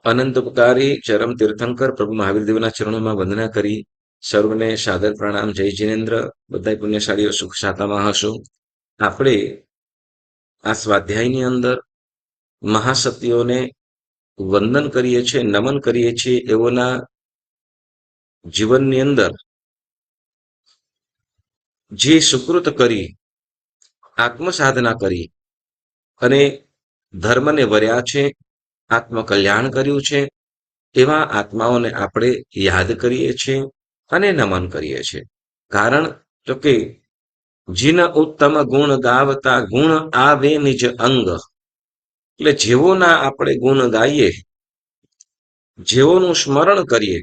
અનંતપકારી ચરમ તીર્થંકર પ્રભુ મહાવીર દેવના ચરણોમાં વંદના કરી સર્વને સાદર પ્રણામ. જય જિનેન્દ્ર. બધા પુણ્યશાળીઓ સુખ શાતામાં હશો. આપણે આ સ્વાધ્યાયની અંદર મહાસતીઓને વંદન કરીએ છીએ, નમન કરીએ છીએ, એઓના જીવનની અંદર જે સુકૃત કરી, આત્મસાધના કરી અને ધર્મને વર્યા છે, આત્મકલ્યાણ કર્યું છે, એવા આત્માઓને આપણે યાદ કરીએ છીએ અને નમન કરીએ છીએ. કારણ તો કે જીન ઉત્તમ ગુણ ગાવતા ગુણ આવે નિજ અંગ. એટલે જેવોના આપણે ગુણ ગાઈએ, જેઓનું સ્મરણ કરીએ,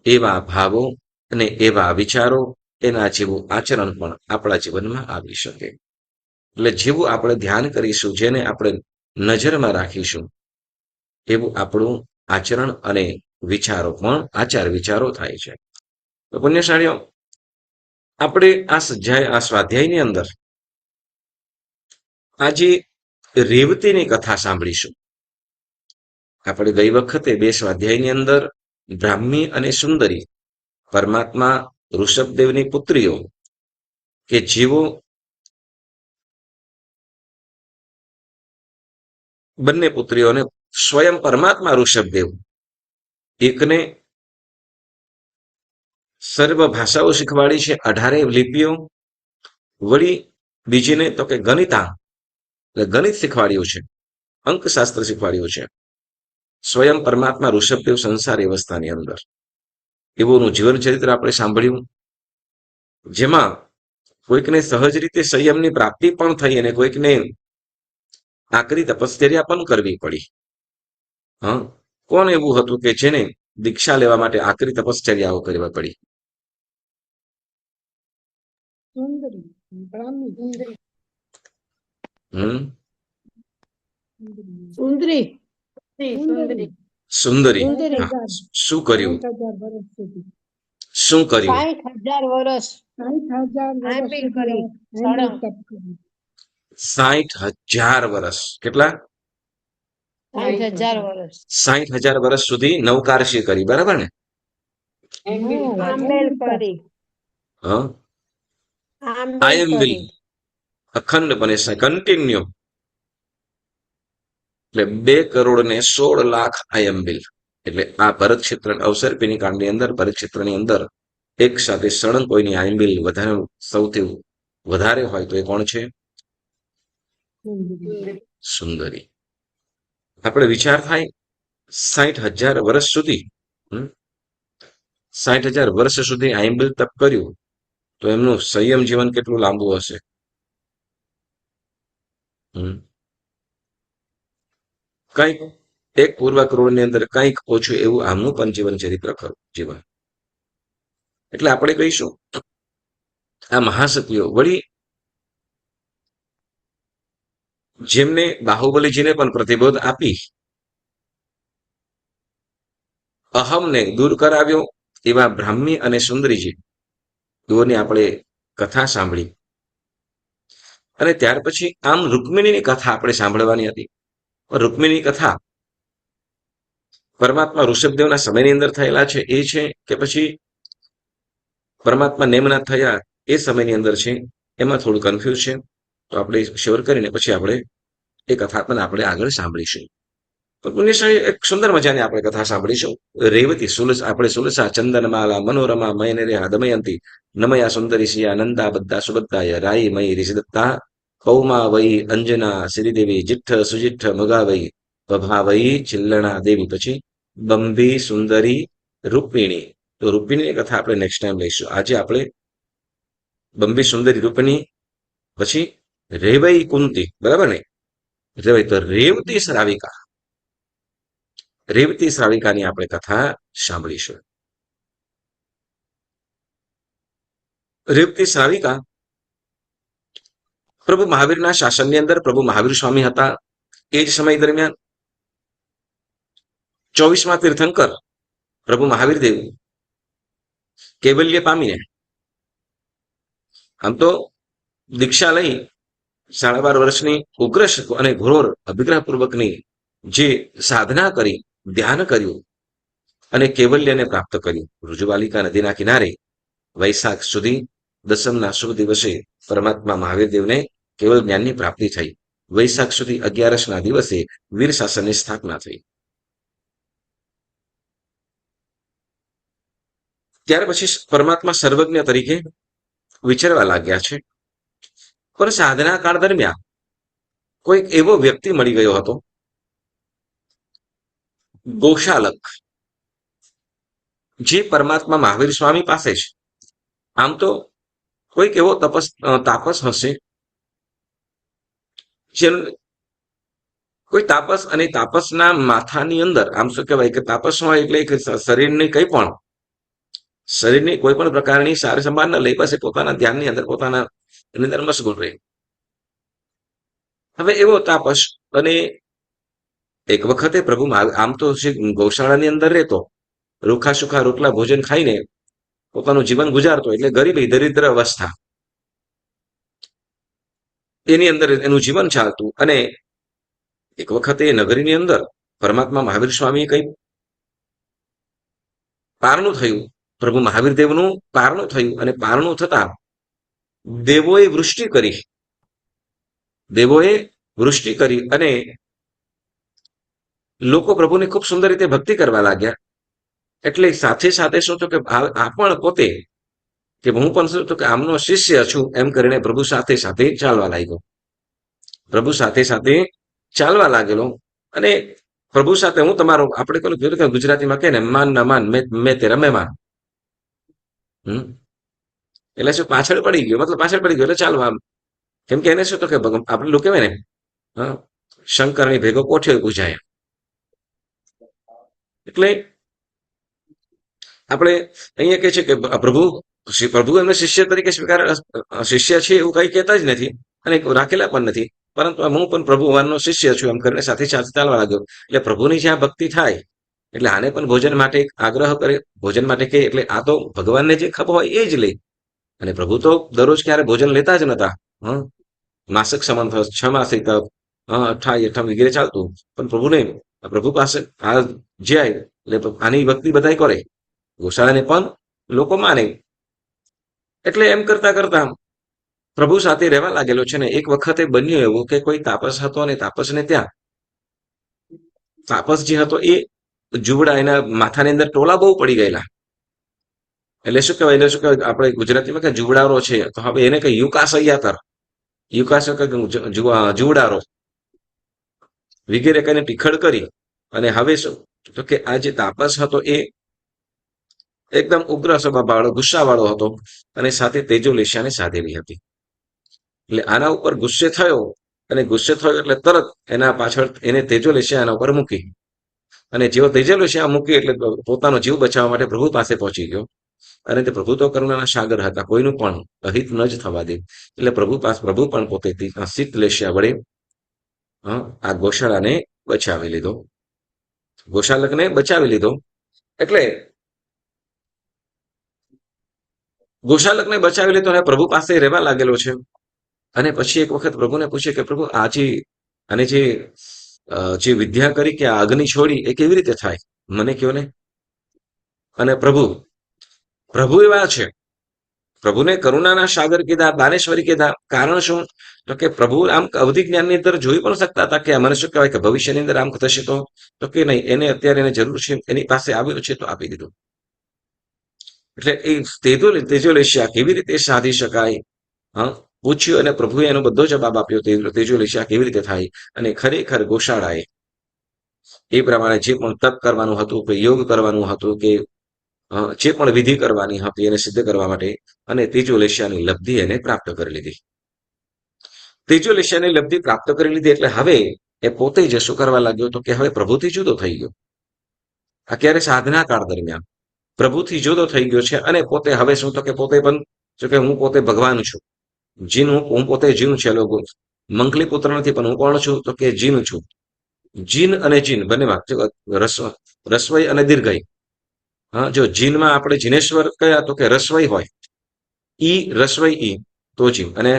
એવા ભાવો અને એવા વિચારો, એના જેવું આચરણ પણ આપણા જીવનમાં આવી શકે. એટલે જેવું આપણે ધ્યાન કરીશું, જેને આપણે નજરમાં રાખીશું, એવું આપણું આચરણ અને વિચારો પણ આચાર વિચારો થાય છે. તો પુણ્યશાળીઓ, આપણે આ સ્વાધ્યાયની અંદર આજે રેવતીની કથા સાંભળીશું. આપણે ગઈ વખતે બે સ્વાધ્યાયની અંદર બ્રાહ્મી અને સુંદરી, પરમાત્મા ઋષભદેવની પુત્રીઓ, કે જેઓ બંને પુત્રીઓને સ્વયં પરમાત્મા ઋષભદેવ એકને સર્વ ભાષાઓ શીખવાડી છે, 18 લિપિઓ. વળી બીજીને તો કે ગણિતા, ગણિત શીખવાડ્યું છે, અંકશાસ્ત્ર શીખવાડ્યું છે. સ્વયં પરમાત્મા ઋષભદેવ સંસારી અવસ્થાની અંદર એવોનું જીવન ચરિત્ર આપણે સાંભળ્યું, જેમાં કોઈકને સહજ રીતે સંયમની પ્રાપ્તિ પણ થઈ અને કોઈકને આકરી તપશ્ચર્યા પણ કરવી પડી. હા, કોણ એવું હતું કે જેને દીક્ષા લેવા માટે આકરી તપશ્ચર્યાઓ કરવા પડી? સુંદરી. શું કર્યું? શું કર્યું? 60,000 વર્ષ 60,000 વર્ષ. કેટલા? 60,000 વર્ષ 60,000 વર્ષ સુધી નવકારશી કરી, બરાબર ને? આંબેલ કરી. હા, આયંબિલ અખંડપણે કન્ટિન્યુ. એટલે 2,16,00,000 આયંબિલ. એટલે આ ભરત ક્ષેત્ર અવસર્પિણી કાંડની અંદર, ભરત ક્ષેત્રની અંદર એક સાથે સળંગ કોઈની આયંબિલ વધારે સૌથી વધારે હોય તો એ કોણ છે? સુંદરી. આપણે વિચાર થાય 60,000 વર્ષ સુધી, 60,000 વર્ષ સુધી આયંબિલ તપ કર્યું તો એમનું સંયમ જીવન કેટલું લાંબુ હશે? કંઈક એક પૂર્વ કરોડની અંદર કંઈક ઓછું એવું આમનું પણ જીવન ચરિત્ર ખરું જીવન. એટલે આપણે કહીશું આ મહાસતીઓ, વળી જેમને બાહુબલીજીને પણ પ્રતિબોધ આપી અહમને દૂર કરાવ્યો, એવા બ્રાહ્મી અને સુંદરીજી તેઓની આપણે કથા સાંભળી. અને ત્યાર પછી આમ રૂકમિણીની કથા આપણે સાંભળવાની હતી. રૂકમિણી કથા પરમાત્મા ઋષભદેવના સમયની અંદર થયેલા છે એ છે કે પછી પરમાત્મા નેમનાથ થયા એ સમયની અંદર છે? એમાં થોડું કન્ફ્યુઝ છે. તો આપણે શ્યોર કરીને પછી આપણે એ કથા પણ આપણે આગળ સાંભળીશું. તો પુણ્યશાળી એક સુંદર મજાની આપણે કથા સાંભળીશું. રેવતી આપણે સુલસા ચંદનમાલા મનોરમા મયને રે દમયંતી નમયા સુંદરી સિયા નંદા બધા સુબદ્ધાય રાઈ મયી રિષદત્તા કૌમા વઈ અંજના શ્રીદેવી જીઠ્ઠ સુજીઠ્ઠ મગાવઈ પ્રભાવઈ ચિલ્લણા દેવી. પછી બંભી સુંદરી રૂપિણી. તો રૂપિણીની કથા આપણે નેક્સ્ટ ટાઈમ લઈશું. આજે આપણે બંભી સુંદરી રૂપિણી, પછી રેવઈ કુંતી, બરાબર ને? રેવઈ તો રેવતી શ્રાવિકા, રેવતી શ્રાવિકાની આપણે કથા સાંભળીશું. રેવતી શ્રાવિકા પ્રભુ મહાવીરના શાસનની અંદર પ્રભુ મહાવીર સ્વામી હતા. એ જ સમય દરમિયાન 24મા તીર્થંકર પ્રભુ મહાવીર દેવ કૈવલ્ય પામીને આમ તો દીક્ષા લઈ 12.5 વર્ષની ઉગ્ર અને ઘોર અભિગ્રહપૂર્વકની જે સાધના કરી ધ્યાન કર્યું અને કૈવલ્યને પ્રાપ્ત કર્યું. ઋજુવાલિકા નદીના કિનારે વૈશાખ સુધી દસમના શુભ દિવસે પરમાત્મા મહાવીર દેવને કેવલ જ્ઞાનની પ્રાપ્તિ થઈ. વૈશાખ સુધી 11ના દિવસે વીર શાસનની સ્થાપના થઈ. ત્યાર પછી પરમાત્મા સર્વજ્ઞ તરીકે વિચરવા લાગ્યા છે. પણ સાધના કાળ દરમિયાન કોઈક એવો વ્યક્તિ મળી ગયો હતો, ગોશાલક, જે પરમાત્મા મહાવીર સ્વામી પાસે છે. આમ તો કોઈક એવો તાપસ હશે, જેનું કોઈ તાપસ, અને તાપસના માથાની અંદર આમ શું કહેવાય કે તાપસ હોય એટલે શરીરની કોઈ પણ પ્રકારની સાર સંભાળ ન લઈ, બસ પોતાના ધ્યાનની અંદર પોતાના એની અંદર મશગુલ રહે. હવે એવો તાપસ, અને એક વખતે પ્રભુ આમ તો ગૌશાળાની અંદર રહેતો, રૂખા સુખા રોટલા ભોજન ખાઈને પોતાનું જીવન ગુજારતો, એટલે ગરીબી દરિદ્ર અવસ્થા એની અંદર એનું જીવન ચાલતું. અને એક વખતે નગરીની અંદર પરમાત્મા મહાવીર સ્વામી કંઈ પારણું થયું, પ્રભુ મહાવીર દેવનું પારણું થયું, અને પારણું થતા દેવોએ વૃષ્ટિ કરી અને લોકો પ્રભુને ખૂબ સુંદર રીતે ભક્તિ કરવા લાગ્યા. એટલે સાથે સાથે શું થયું કે આ પણ પોતે કે હું પણ શું થયું કે આમનો શિષ્ય છું એમ કરીને પ્રભુ સાથે સાથે ચાલવા લાગ્યો. પ્રભુ સાથે સાથે ચાલવા લાગેલો. અને પ્રભુ સાથે હું તમારો, આપણે પેલું કીધું કે ગુજરાતીમાં કહે ને, માન ના માન મેં તેરા મહેમાન. એટલે શું પાછળ પડી ગયો, મતલબ પાછળ પડી ગયો એટલે ચાલવા. કેમ કે એને શું તો કે આપણે લોકો કહેવાય ને, શંકરની ભેગો કોઠ્યો પૂજાય. એટલે આપણે અહીંયા કહે છે કે પ્રભુ એમને શિષ્ય તરીકે શિષ્ય છે એવું કઈ કહેતા જ નથી, અને રાખેલા પણ નથી. પરંતુ હું પણ પ્રભુવાનનો શિષ્ય છું એમ કરીને સાથે સાથે ચાલવા લાગ્યો. એટલે પ્રભુની જ્યાં ભક્તિ થાય એટલે આને પણ ભોજન માટે આગ્રહ કરે, ભોજન માટે કહે, એટલે આ તો ભગવાનને જે ખપ હોય એ જ લે. અને પ્રભુ તો દરરોજ ક્યારે ભોજન લેતા જ નતા. માસક સંવંત, 6 માસિક, 28 વગેરે ચાલતું. પણ પ્રભુ પાસે આ જાય એટલે આની ભક્તિ બધા કરે, ગોશાળાને પણ લોકો માને. એટલે એમ કરતા કરતા પ્રભુ સાથે રહેવા લાગેલો છે. ને એક વખતે બન્યું એવું કે કોઈ તાપસ હતો, અને તાપસને ત્યાં તાપસ જે હતો એ જુવડા, એના માથાની અંદર ટોલા બહુ પડી ગયેલા. એટલે શું કહેવાય, આપણે ગુજરાતીમાં કે જુવડારો છે, તો હવે એને કઈ યુકાસ જુવડારો વગેરે કઈને ટીખડ કરી. અને હવે શું તો કે આ જે તાપસ હતો એ એકદમ ઉગ્ર સ્વભાવવાળો, ગુસ્સાવાળો હતો, અને સાથે તેજોલેશિયાને સાધેલી હતી. એટલે આના ઉપર ગુસ્સે થયો, અને ગુસ્સે થયો એટલે તરત એના પાછળ એને તેજોલેશિયા એના ઉપર મૂકી. અને જેવો તેજોલેશિયા મૂકી એટલે પોતાનો જીવ બચાવવા માટે પ્રભુ પાસે પહોંચી ગયો. અને તે પ્રભુ તો કરુણાના સાગર હતા, કોઈનું પણ અહિત ન જ થવા દે. એટલે પ્રભુ પણ પોતે શીતલેશિયા વડે આ ગોશાળાને બચાવી લીધો, ગોશાલકને બચાવી લીધો. એટલે ગોશાલકને બચાવી લીધો અને પ્રભુ પાસે રહેવા લાગેલો છે. અને પછી એક વખત પ્રભુને પૂછે કે પ્રભુ આને જે વિદ્યા કરી કે આ અગ્નિ છોડી એ કેવી રીતે થાય, મને કહો ને. અને પ્રભુ એવા છે, પ્રભુને કરુણાના સાગર કીધા, દાનેશ્વરી કીધા. કારણ શું તો કે પ્રભુ આમ અવધિ જ્ઞાનની અંદર જોઈ પણ શકતા હતા કે મને શું કહેવાય કે ભવિષ્યની અંદર આમ થશે, તો કે નહીં, એને અત્યારે એને જરૂર છે, એની પાસે આવેલું છે તો આપી દીધું. એટલે એ તેજોલેશિયા કેવી રીતે સાધી શકાય, પૂછ્યું, અને પ્રભુએ એનો બધો જવાબ આપ્યો. તેજોલેશિયા કેવી રીતે થાય. અને ખરેખર ગોશાળાએ એ પ્રમાણે જે પણ તપ કરવાનું હતું, કે યોગ કરવાનું હતું, કે જે પણ વિધિ કરવાની હતી એને સિદ્ધ કરવા માટે, અને તેજોલેશિયાની લબ્ધિ એને પ્રાપ્ત કરી લીધી. તેજોલેશિયાની લબ્ધિ પ્રાપ્ત કરી લીધી એટલે હવે એ પોતે જ શું કરવા લાગ્યો તો કે હવે પ્રભુથી જુદો થઈ ગયો. અત્યારે સાધના કાળ દરમિયાન પ્રભુથી જુદો થઈ ગયો છે. અને પોતે હવે શું તો કે પોતે પણ શું કે હું પોતે ભગવાન છું, જીન, હું પોતે જીન છે. લોકો મંકલી પુત્ર નથી, પણ હું કોણ છું તો કે જીન છું. જીન અને જીન બંનેમાં રસવઈ અને દીર્ઘઈ. જો જીનમાં આપણે જીનેશ્વર કયા તો કે રસવઈ હોય, ઈ રસવઈ ઈ તો જીન, અને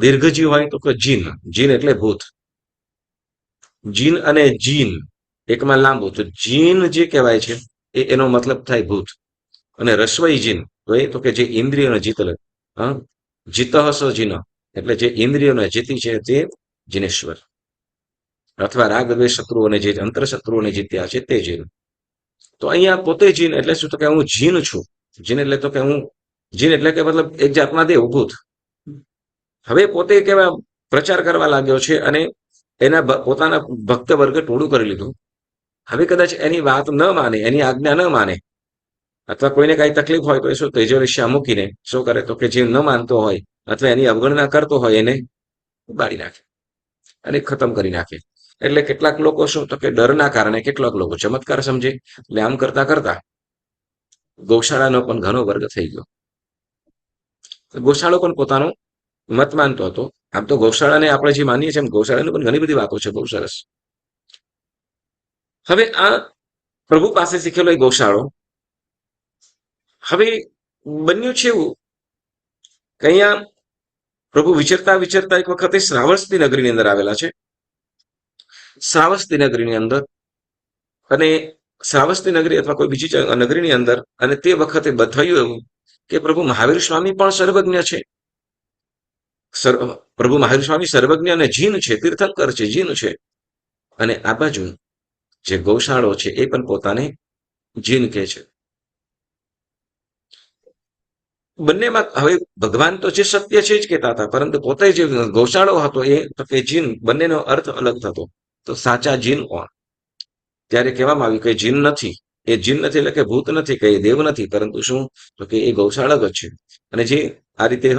દીર્ઘજી હોય તો કે જીન. જીન એટલે ભૂત. જીન અને જીન એકમાં લાંબુ, તો જીન જે કહેવાય છે એનો મતલબ થાય ભૂત. અને રસ્વઈ જીન તો કે જે ઇન્દ્રિયોને જીતલે, જીતઃ સ જીન, એટલે જે ઇન્દ્રિયોને જીતી છે તે જીનેશ્વર, અથવા રાગ દ્વેષ શત્રુઓને જે અંતર શત્રુઓને જીત્યા છે તે જીન. તો અહીંયા પોતે જીન એટલે શું? તો કે હું જીન છું. જીન એટલે તો કે હું જીન એટલે કે મતલબ એક જાતના દેવભૂત. હવે પોતે કેવા પ્રચાર કરવા લાગ્યો છે અને એના પોતાના ભક્ત વર્ગે ટોળું કરી લીધું. હવે કદાચ એની વાત ન માને, એની આજ્ઞા ન માને, અથવા કોઈને કઈ તકલીફ હોય તો એ શું તેજોરિષ્યા મૂકીને શું કરે? તો કે જે ન માનતો હોય અથવા એની અવગણના કરતો હોય એને બાળી નાખે અને ખતમ કરી નાખે. એટલે કેટલાક લોકો શું? તો કે ડરના કારણે કેટલાક લોકો ચમત્કાર સમજે, એટલે આમ કરતા કરતા ગૌશાળાનો પણ ઘણો વર્ગ થઈ ગયો. ગૌશાળો પણ પોતાનો મત માનતો હતો. આમ તો ગૌશાળાને આપણે જે માનીએ છીએ ગૌશાળાની પણ ઘણી બધી વાતો છે, બહુ સરસ. હવે આ પ્રભુ પાસે શીખેલો એ ગૌશાળો હવે બન્યું છે એવું કે અહીંયા પ્રભુ વિચરતા વિચરતા એક વખતે શ્રાવસ્તી નગરીની અંદર આવેલા છે. શ્રાવસ્તી નગરીની અંદર, અને શ્રાવસ્તી નગરી અથવા કોઈ બીજી નગરીની અંદર, અને તે વખતે થયું એવું કે પ્રભુ મહાવીર સ્વામી પણ સર્વજ્ઞ છે. પ્રભુ મહાવીર સ્વામી સર્વજ્ઞ અને જીન છે, તીર્થંકર છે, જીન છે. અને આ બાજુ જે ગૌશાળો છે એ પણ પોતાને જીન કહે છે. બંનેમાં હવે ભગવાન તો જે સત્ય છે જ કહેતા હતા, પરંતુ પોતે જે ગૌશાળો હતો એ જીન, બંનેનો અર્થ અલગ થતો. તો સાચા જીન કોણ? ત્યારે કહેવામાં આવ્યું કે જીન નથી, એ જીન નથી એટલે કે ભૂત નથી, કે દેવ નથી, પરંતુ શું? તો કે એ ગૌશાળક જ છે. અને જે આ રીતે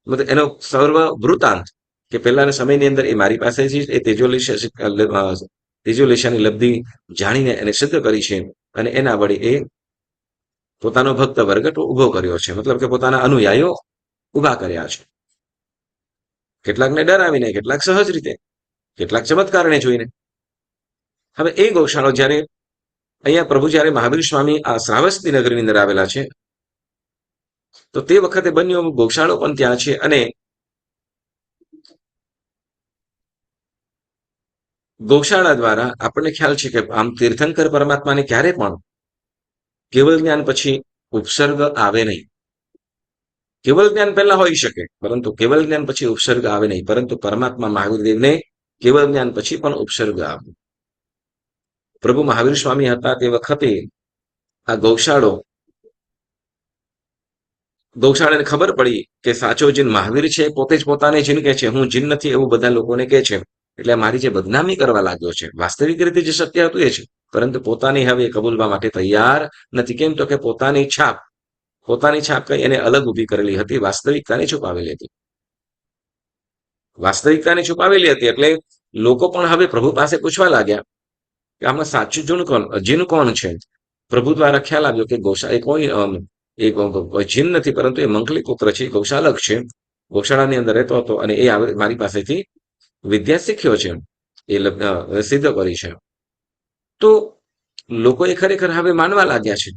મતલબ એનો સર્વ વૃતાંત કે પહેલાના સમયની અંદર એ મારી પાસે જ એ તેજોલેશાની લબ્ધિ જાણીને એને સિદ્ધ કરી છે, અને એના વડે એ પોતાનો ભક્ત વર્ગ ઉભો કર્યો છે, મતલબ કે પોતાના અનુયાયીઓ ઉભા કર્યા છે. કેટલાકને ડરાવીને, કેટલાક સહજ રીતે, કેટલાક ચમત્કારને જોઈને. હવે એ ગૌશાળો જ્યારે અહીંયા પ્રભુ જ્યારે મહાવીર સ્વામી આ શ્રાવસ્તી નગરીની અંદર આવેલા છે, તો તે વખતે બન્યો ગૌશાળો પણ ત્યાં છે. અને ગૌશાળા દ્વારા આપણને ખ્યાલ છે કે આમ તીર્થંકર પરમાત્માને ક્યારે પણ કેવલ જ્ઞાન પછી ઉપસર્ગ આવે નહીં. કેવલ જ્ઞાન પહેલા હોઈ શકે, પરંતુ કેવલ જ્ઞાન પછી ઉપસર્ગ આવે નહીં. પરંતુ પરમાત્મા મહાવીર દેવને કેવલ જ્ઞાન પછી પણ ઉપસર્ગ આવે. પ્રભુ મહાવીર સ્વામી હતા તે વખતે આ ગૌશાળાને ખબર પડી કે સાચો જીન મહાવીર છે, પોતે જ પોતાને જીન કહે છે, હું જીન નથી એવું બધા લોકોને કહે છે, એટલે મારી જે બદનામી કરવા લાગ્યો છે. વાસ્તવિક રીતે જે સત્ય હતું એ છે, પરંતુ પોતાની હવે કબૂલવા માટે તૈયાર નથી. કેમ? તો કે પોતાની છાપ કઈ એને અલગ ઊભી કરેલી હતી, વાસ્તવિકતાને છુપાવેલી હતી. વાસ્તવિકતાને છુપાવેલી હતી એટલે લોકો પણ હવે પ્રભુ પાસે પૂછવા લાગ્યા કે આમાં સાચું જીન કોણ છે? પ્રભુ દ્વારા ખ્યાલ આવ્યો કે એ કોઈ જીન નથી, પરંતુ એ મંગલી પુત્ર છે, ગૌશાલક છે, ગૌશાળાની અંદર રહેતો હતો, અને એ મારી પાસેથી વિદ્યા શીખ્યો છે, એ સિદ્ધ કરી છે. તો લોકો એ ખરેખર હવે માનવા લાગ્યા છે,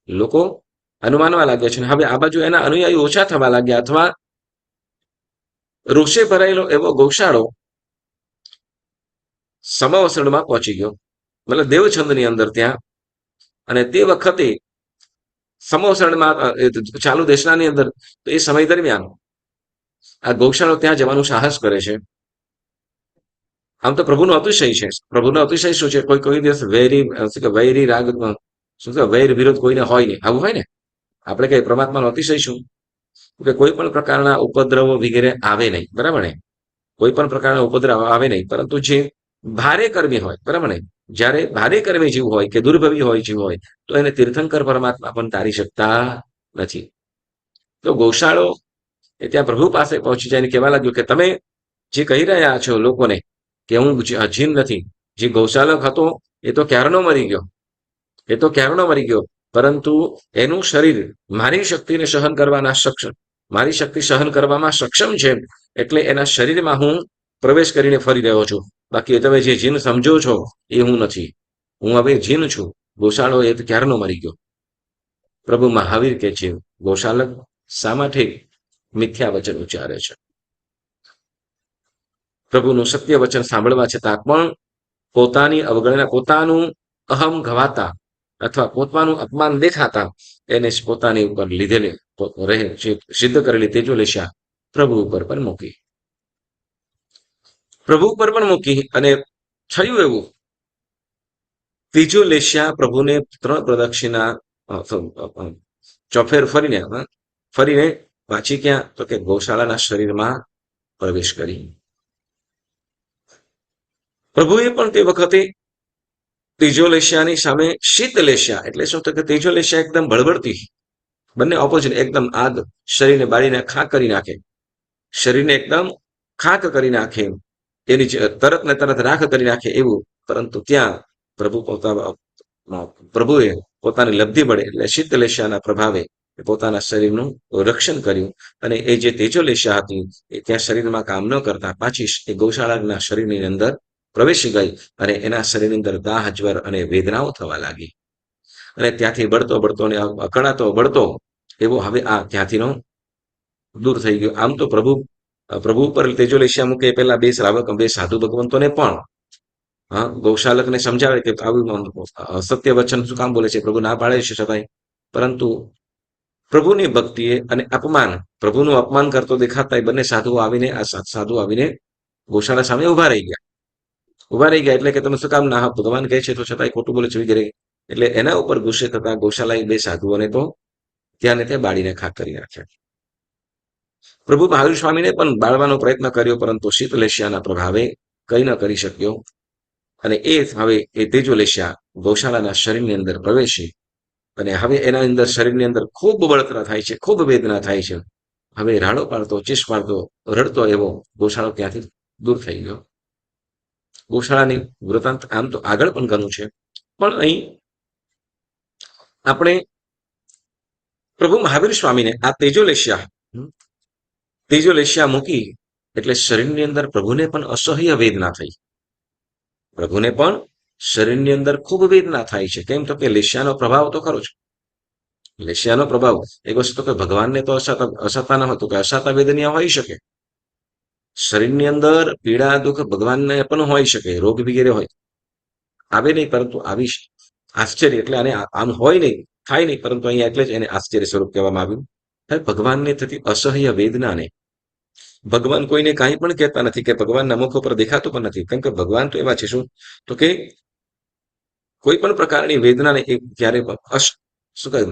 લોકો અનુમાનવા લાગ્યા છે. હવે આ બાજુ એના અનુયાયી ઓછા થવા લાગ્યા, અથવા રોષે ભરાયેલો એવો ગૌશાળો સમાવસરણમાં પહોંચી ગયો, મતલબ દેવછંદની અંદર ત્યાં. અને તે વખતે સમોસણમાં ચાલુ દેશનાની અંદર તો એ સમય દરમિયાન આ ગૌશાળો ત્યાં જવાનું સાહસ કરે છે. આમ તો પ્રભુનો અતિશય છે. પ્રભુનો અતિશય શું છે? કોઈ દિવસ વૈરી રાગ શું કે વૈર વિરોધ કોઈને હોય નહીં, આવું હોય ને. આપણે કઈ પરમાત્માનો અતિશય શું કે કોઈ પણ પ્રકારના ઉપદ્રવો વગેરે આવે નહીં, બરાબર ને? કોઈ પણ પ્રકારના ઉપદ્રવ આવે નહીં, પરંતુ જે ભારે કર્મી હોય, બરાબર ને, જ્યારે ભારે કર્મી જીવ હોય કે દુર્ભવી હોય જીવ હોય, તો એને તીર્થંકર પરમાત્મા પણ તારી શકતા નથી. તો ગૌશાળો એ ત્યાં પ્રભુ પાસે પહોંચી જાય કહેવા લાગ્યું કે તમે જે કહી રહ્યા છો લોકોને કે હું જીન નથી, જે ગૌશાલક હતો એ તો ક્યારનો મરી ગયો, પરંતુ એનું શરીર મારી શક્તિને સહન કરવાના સક્ષમ, મારી શક્તિ સહન કરવામાં સક્ષમ છે, એટલે એના શરીરમાં હું પ્રવેશ કરીને ફરી રહ્યો છું. બાકી તમે જે જીન સમજો છો એ હું નથી, હું હવે જીન છું. ગૌશાળો એ ક્યારનો મરી ગયો. પ્રભુ મહાવીર કે છે ગૌશાલક શા માટે મિથ્યા વચન ઉચ્ચારે છે? પ્રભુનું સત્ય વચન સાંભળવા છતાં પણ પોતાની અવગણના, પોતાનું અહમ ગવાતા અથવા પોતાનું અપમાન દેખાતા એને પોતાની ઉપર લીધેલી રહે સિદ્ધ કરેલી તેજોલેશા પ્રભુ ઉપર પણ મૂકી. પ્રભુ ઉપર પણ મૂકી અને થયું એવું, તેજોલેશા પ્રભુને 3 પ્રદક્ષિણા ચોફેર ફરીને પાછી ક્યાં, તો કે ગૌશાળાના શરીરમાં પ્રવેશ કરી. પ્રભુએ પણ તે વખતે તેજોલેશિયાની સામે શીતલેશિયા, એટલે શું, તો કે તેજોલેશિયા એકદમ બળબડતી, બંને ઓપોઝિટ, એકદમ આગ શરીરને બાળીને ખાક કરી નાખે, શરીરને એકદમ ખાક કરી નાખે, એની તરત ને તરત રાખ કરી નાખે એવું. પરંતુ ત્યાં પ્રભુએ પોતાની લબ્ધિ મળે એટલે શીતલેશિયાના પ્રભાવે પોતાના શરીરનું રક્ષણ કર્યું અને એ જે તેજોલેશિયા હતી એ ત્યાં શરીરમાં કામ ન કરતા પાછી એ ગૌશાળાના શરીરની અંદર પ્રવેશી ગઈ અને એના શરીરની અંદર દાહ, જ્વર અને વેદનાઓ થવા લાગી અને ત્યાંથી બળતો બળતો ને અકળાતો બળતો એવો હવે આ ત્યાંથીનો દૂર થઈ ગયો. આમ તો પ્રભુ ઉપર તેજોલેશિયા મૂકે પેલા 2 શ્રાવક, 2 સાધુ ભગવંતોને પણ ગૌશાલકને સમજાવે કે આવું સત્ય વચન શું કામ બોલે છે, પ્રભુ ના પાડે છે છતાંય. પરંતુ પ્રભુની ભક્તિએ અને અપમાન, પ્રભુનું અપમાન કરતો દેખાતા બંને સાધુઓ આવીને ગૌશાળા સામે ઉભા રહી ગયા એટલે કે તમે શું કામ ના, ભગવાન કહે છે તો છતાંય ખોટું બોલે છે વગેરે. એટલે એના ઉપર ગુસ્સે થતા ગૌશાળાએ 2 સાધુઓને તો ત્યાં ને ત્યાં બાળીને ખાક કરી નાખ્યા. પ્રભુ મહાવીર સ્વામીને પણ બાળવાનો પ્રયત્ન કર્યો, પરંતુ શીતલેશિયાના પ્રભાવે કંઈ ન કરી શક્યો અને હવે એ તેજોલેશિયા ગૌશાળાના શરીરની અંદર પ્રવેશી અને હવે એના અંદર શરીરની અંદર ખૂબ બળતરા થાય છે, ખૂબ વેદના થાય છે. હવે રાડો પાડતો, ચીસ પાડતો, રડતો એવો ગૌશાળો ત્યાંથી દૂર થઈ ગયો. ગૌશાળાની વૃત્તાંત આમ તો આગળ પણ ઘણું છે, પણ અહીં આપણે પ્રભુ મહાવીર સ્વામીને આ તેજોલેશિયા મૂકી એટલે શરીરની અંદર પ્રભુને પણ અસહ્ય વેદના થઈ. પ્રભુને પણ શરીરની અંદર ખૂબ વેદના થાય છે. કેમ, તો કે લેશિયાનો પ્રભાવ તો ખરો છે. લેશિયાનો પ્રભાવ એક વસ્તુ કે ભગવાનને તો અસતા ન હતું કે અસાતા વેદના હોઈ શકે. શરીરની અંદર પીડા, દુઃખ ભગવાનને પણ હોઈ શકે, રોગ વગેરે હોય, આવે નહીં, પરંતુ આવી આશ્ચર્ય, એટલે આને આમ હોય નહીં, થાય નહીં, પરંતુ અહીંયા એટલે જ એને આશ્ચર્ય સ્વરૂપ કહેવામાં આવ્યું. ભગવાનને થતી અસહ્ય વેદનાને ભગવાન કોઈને કાંઈ પણ કહેતા નથી કે ભગવાનના મુખ ઉપર દેખાતું પણ નથી. કેમ કે ભગવાન તો એવા છે શું, તો કે કોઈ પણ પ્રકારની વેદનાને એ ક્યારે શું કહ્યું,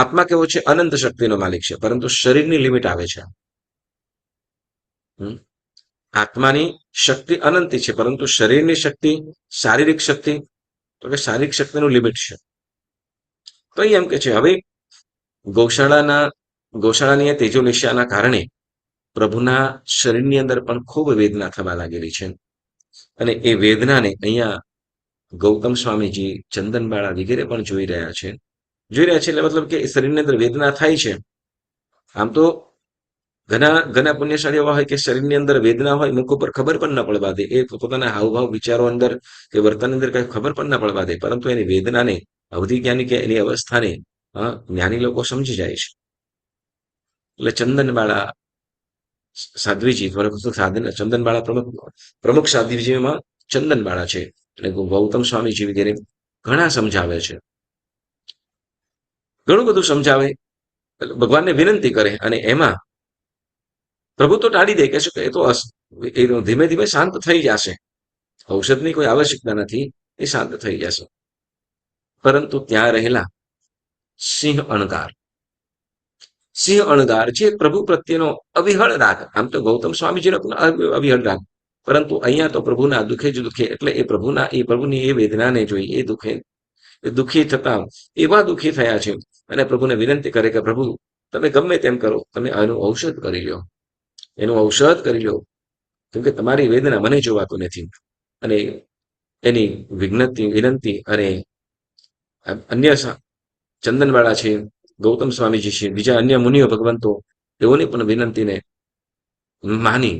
આત્મા કેવો છે, અનંત શક્તિનો માલિક છે, પરંતુ શરીરની લિમિટ આવે છે. આત્માની શક્તિ અનંતી છે, પરંતુ શરીરની શક્તિ, શારીરિક શક્તિ, તો કે શારીરિક શક્તિનું લિમિટ છે. તો અહીં એમ કે છે હવે ગૌશાળાની તેજોલેશિયાના કારણે પ્રભુના શરીરની અંદર પણ ખૂબ વેદના થવા લાગેલી છે અને એ વેદનાને અહીંયા ગૌતમ સ્વામીજી, ચંદનબાળા વગેરે પણ જોઈ રહ્યા છે. એટલે મતલબ કે શરીરની અંદર વેદના થાય છે. આમ તો ઘણા પુણ્યશાળી એવા હોય કે શરીરની અંદર વેદના હોય, મુખ ઉપર ખબર પણ ન પડવા દે, એ પોતાના હાવભાવ, વિચારો અંદર કે વર્તન અંદર કઈ ખબર પણ ન પડવા દે, પરંતુ એની વેદનાને, અવધિ જ્ઞાની કે એની અવસ્થાને જ્ઞાની લોકો સમજી જાય છે. એટલે ચંદનબાળા સાધ્વીજી, ચંદનબાળા પ્રમુખ સાધ્વીજીમાં ચંદનબાળા છે એટલે ગૌતમ સ્વામીજી વગેરે ઘણા સમજાવે છે, ઘણું બધું સમજાવે, ભગવાનને વિનંતી કરે અને એમાં પ્રભુ તો ટાળી દે, કે શું એ તો ધીમે ધીમે શાંત થઈ જશે, ઔષધની કોઈ આવશ્યકતા નથી, એ શાંત થઈ જશે. પરંતુ ત્યાં રહેલા સિંહ અણગાર જે પ્રભુ પ્રત્યેનો અવિહળ રાગ, આમ તો ગૌતમ સ્વામીજીનો પણ અવિહળ રાગ, પરંતુ અહીંયા તો પ્રભુના દુઃખે જ દુઃખે, એટલે એ પ્રભુની એ વેદનાને જોઈ એ દુઃખી થતા એવા દુઃખી થયા છે અને પ્રભુને વિનંતી કરે કે પ્રભુ તમે ગમે તેમ કરો, તમે આનું ઔષધ કરી લો, એનું ઔષધ કરી લો, કેમકે તમારી વેદના મને જોવાતું નથી. અને એની વિનંતી અને અન્ય ચંદનવાળા છે, ગૌતમ સ્વામીજી છે, બીજા અન્ય મુનિઓ ભગવંતો, તેઓની પણ વિનંતીને માની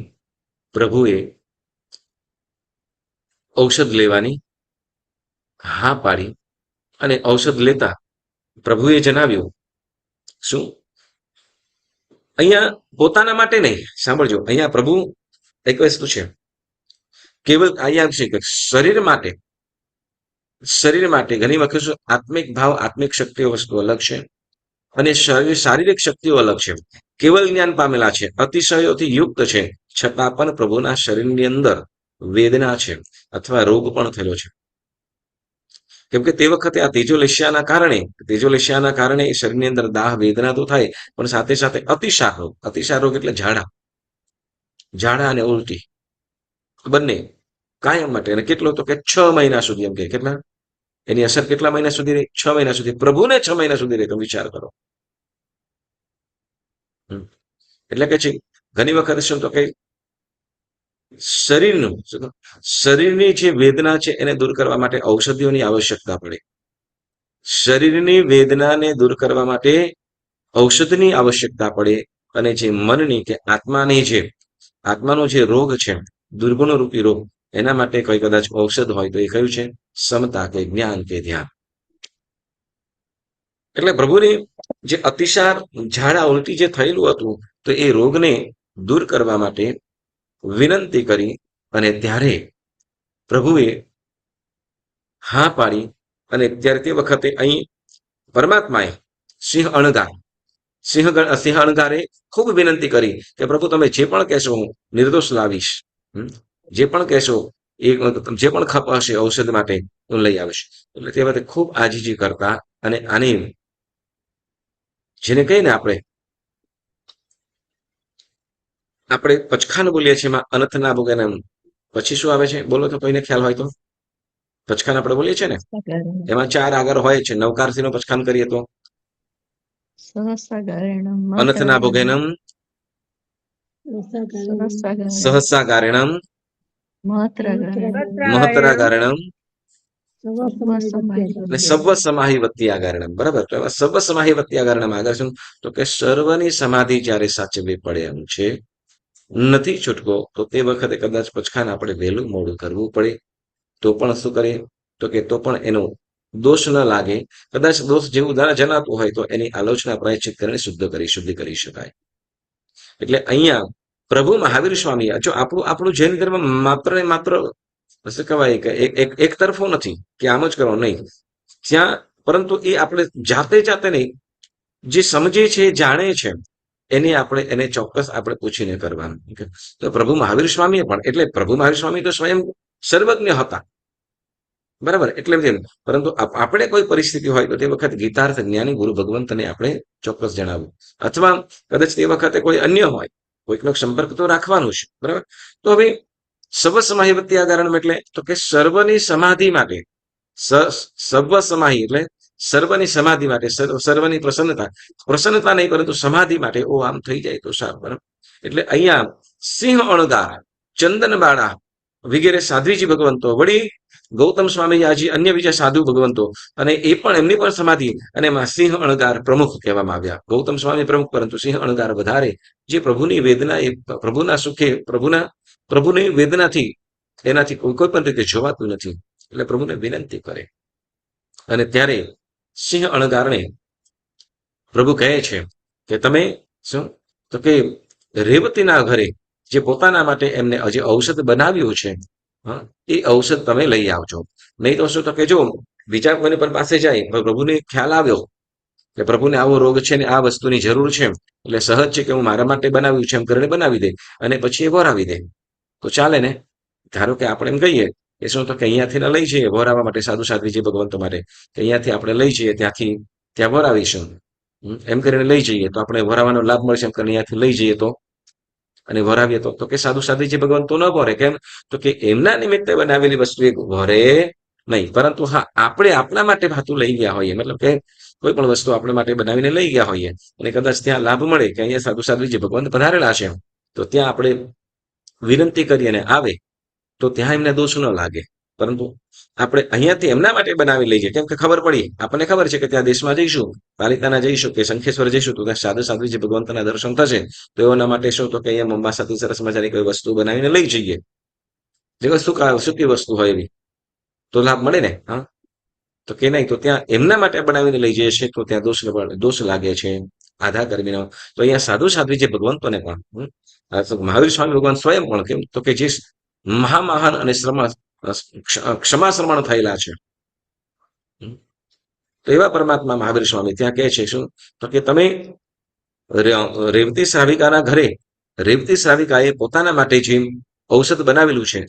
પ્રભુએ ઔષધ લેવાની હા પાડી અને ઔષધ લેતા પ્રભુએ જણાવ્યું શું, અહીંયા પોતાના માટે નહીં, સાંભળજો, અહીંયા પ્રભુ એક વસ્તુ છે, કેવલ અહીંયા છે કે શરીર માટે ઘણી વખત આત્મિક ભાવ, આત્મિક શક્તિઓ વસ્તુ અલગ છે અને શારીરિક શક્તિઓ અલગ છે. કેવલ જ્ઞાન પામેલા છે, અતિશયોથી યુક્ત છે, છતાં પણ પ્રભુના શરીરની અંદર વેદના છે અથવા રોગ પણ થયેલો છે. કેમ કે તે વખતે આ તેજોલેશિયાના કારણે શરીરની અંદર દાહ વેદના તો થાય, પણ સાથે સાથે અતિસાર રોગ એટલે ઝાડા અને ઉલટી બંને કાયમ માટે. અને કેટલો તો કે 6 મહિના સુધી, એમ કે કેટલા એની અસર કેટલા મહિના સુધી રહી? 6 મહિના સુધી. પ્રભુને 6 મહિના સુધી રહી, તો વિચાર કરો. એટલે કે છે ઘણી વખત શું તો કે શરીરની જે વેદના છે એને દૂર કરવા માટે ઔષધિઓની આવશ્યકતા પડે. શરીરની વેદનાને દૂર કરવા માટે ઔષધની આવશ્યકતા પડે. અને જે મનની કે આત્માનો જે રોગ છે, દુર્ગુણો રૂપી રોગ, એના માટે કોઈ કદાચ ઔષધ હોય તો એ કયું છે? સમતા કે જ્ઞાન કે ધ્યાન. એટલે પ્રભુની જે અતિસાર, ઝાડા, ઉલટી જે થયેલું હતું, તો એ રોગને દૂર કરવા માટે વિનંતી કરી અને ત્યારે પ્રભુએ હા પાડી. અને ત્યારે તે વખતે અહીં પરમાત્માએ સિંહ અણગારે ખૂબ વિનંતી કરી કે પ્રભુ તમે જે પણ કહેશો હું નિર્દોષ લાવીશ. જે પણ કહેશો એ જે પણ ખપ હશે ઔષધ માટે હું લઈ આવીશ. એટલે તે વખતે ખૂબ આજીજી કરતા અને આની જેને કહીને આપણે પચખાન બોલીએ છીએ, એમાં અનથ ના ભોગે પછી શું આવે છે બોલો તો, કોઈને ખ્યાલ હોય તો? પચખાન આપણે બોલીએ છીએ ને, એમાં 4 આગળ હોય છે. નવકારથી નો પચખાન કરીએ તો અનથ ના ભોગેનમ, સહસા કારણમ, મહતરા કારણમ અને સર્વ સમાહિ વત્યાગારણમ. બરાબર. તો એમાં સર્વ સમાહિ વત્યાગારણમ આગળ શું તો કે સર્વની સમાધિ જ્યારે સાચવવી પડે એમ છે, નથી છૂટકો, તો તે વખતે કદાચ પચખાન આપણે વહેલું મોડું કરવું પડે. તો પણ શું કરીએ તો કે તો પણ એનો દોષ ન લાગે. કદાચ દોષ જેવું જણાતું હોય તો એની આલોચના પ્રાયશ્ચિત કરીને શુદ્ધ કરી શકાય. એટલે અહીંયા પ્રભુ મહાવીર સ્વામી, જો આપણું જૈન ધર્મ માત્ર ને માત્ર શું કહેવાય કે એક તરફો નથી કે આમ જ કરો, નહીં. ત્યાં પરંતુ એ આપણે જાતે નહીં, જે સમજે છે, જાણે છે, એને ચોક્કસ આપણે પૂછીને કરવાનું. તો પ્રભુ મહાવીર સ્વામીએ પણ, એટલે પ્રભુ મહાવીર સ્વામી તો સ્વયં સર્વજ્ઞ હતા, બરાબર. એટલે પરંતુ આપણે કોઈ પરિસ્થિતિ હોય તો તે વખતે ગીતાર્થ જ્ઞાની ગુરુ ભગવંતને આપણે ચોક્કસ જણાવવું, અથવા કદાચ તે વખતે કોઈ અન્ય હોય, કોઈકનો સંપર્ક તો રાખવાનું છે, બરાબર. તો હવે સર્વ સમાહિ વત્યાગારણ એટલે તો કે સર્વની સમાધિ માટે, સર્વ સમાહિ એટલે સર્વની સમાધિ માટે, સર્વની પ્રસન્નતા નહીં પરંતુ સમાધિ માટે. ઓ આમ થઈ જાય તો સારું, બરાબર. એટલે અહીંયા સિંહ અણગાર, ચંદનબાળા વગેરે સાધ્વીજી ભગવંતો, વળી ગૌતમ સ્વામી, આજે અન્ય બીજા સાધુ ભગવંતો, અને એ પણ એમની પણ સમાધિ, અને એમાં સિંહ અણગાર પ્રમુખ કહેવામાં આવ્યા. ગૌતમ સ્વામી પ્રમુખ, પરંતુ સિંહ અણગાર વધારે, જે પ્રભુની વેદના, એ પ્રભુના સુખે, પ્રભુની વેદનાથી એનાથી કોઈ પણ રીતે જોવાતું નથી. એટલે પ્રભુને વિનંતી કરે. અને ત્યારે સિંહ અણગારને પ્રભુ કહે છે કે તમે શું તો કે રેવતીના ઘરે જે પોતાના માટે એમને જે ઔષધ બનાવ્યું છે, એ ઔષધ તમે લઈ આવજો. નહીં તો શું તો કે જો બીજા કોઈને પણ પાસે જાય, પ્રભુને ખ્યાલ આવ્યો કે પ્રભુને આવો રોગ છે ને આ વસ્તુની જરૂર છે, એટલે સહજ છે કે હું મારા માટે બનાવ્યું છે એમ કરીને બનાવી દે અને પછી એ વરાવી દે, તો ચાલે ને. ધારો કે આપણે એમ કહીએ કે શું તો કે અહીંયાથી લઈ જઈએ વરાવવા માટે, સાધુ સાધ્વીજી ભગવંતો માટે, કે અહીંયાથી આપણે લઈ જઈએ, ત્યાં વરાવીશું, એમ કરીને લઈ જઈએ તો આપણે વરાવાનો લાભ મળશે, એમ કરીને અહીંયાથી લઈ જઈએ તો અને વરાવીએ તો કે સાધુ સાધ્વીજી ભગવંતો ન ભરે. કેમ તો કે એમના નિમિત્તે બનાવેલી વસ્તુ એ ભરે નહીં. પરંતુ હા, આપણે આપણા માટે ભાતું લઈ ગયા હોઈએ, મતલબ કે કોઈ પણ વસ્તુ આપણે માટે બનાવીને લઈ ગયા હોઈએ અને કદાચ ત્યાં લાભ મળે કે અહીંયા સાધુ સાધ્વીજી ભગવંત પધારેલા છે, તો ત્યાં આપણે વિનંતી કરી અને આવે તો ત્યાં એમને દોષ ન લાગે. પરંતુ આપણે અહીંયાથી એમના માટે બનાવી લઈએ, કેમ કે ખબર પડી, આપણને ખબર છે કે ત્યાં દેશમાં જઈશું, પાલિતાના જઈશું કે શંખેશ્વર જઈશું, તો ત્યાં સાધુ સાધ્વીજી ભગવંતના દર્શન થશે. તો એના માટે શું તો કે અહીંયા મમ્માસાથી સરસ મજાની કોઈ વસ્તુ બનાવીને લઈ જઈએ, જે સૂકી વસ્તુ હોય એવી, તો લાભ મળે ને. હા, તો કે નહીં, તો ત્યાં એમના માટે બનાવીને લઈ જઈએ છીએ, તો ત્યાં દોષ લાગે છે આધા કર્મીનો. તો અહીંયા સાધુ સાધ્વીજી ભગવંતોને પણ મહાવીર સ્વામી ભગવાન સ્વયં પણ, કેમ તો કે જે મહામહાન અને ક્ષમાશ્રમણ થયેલા છે. તો એવા પરમાત્મા મહાવીર સ્વામી ત્યાં કહે છે શું, તો કે તમે રેવતી શ્રાવિકાના ઘરે રેવતી શ્રાવિકાએ પોતાના માટે જે ઔષધ બનાવેલું છે,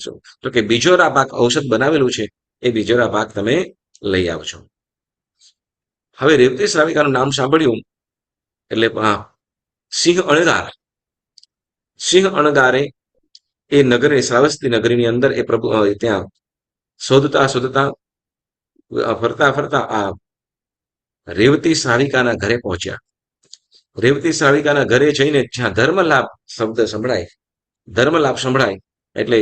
તો કે બીજોરા પાક ઔષધ બનાવેલું છે, એ બીજોરા પાક તમે લઈ આવજો. હવે રેવતી શ્રાવિકાનું નામ સાંભળ્યું એટલે સિંહ અણગાર, સિંહ અણગારે એ નગરે શ્રાવસ્તી નગરીની અંદર એ પ્રભુ ત્યાં શોધતા શોધતા ફરતા ફરતા આ રેવતી શ્રાવિકાના ઘરે પહોંચ્યા. રેવતી શ્રાવિકાના ઘરે જઈને જ્યાં ધર્મલાભ શબ્દ સંભળાય, ધર્મલાભ સંભળાય એટલે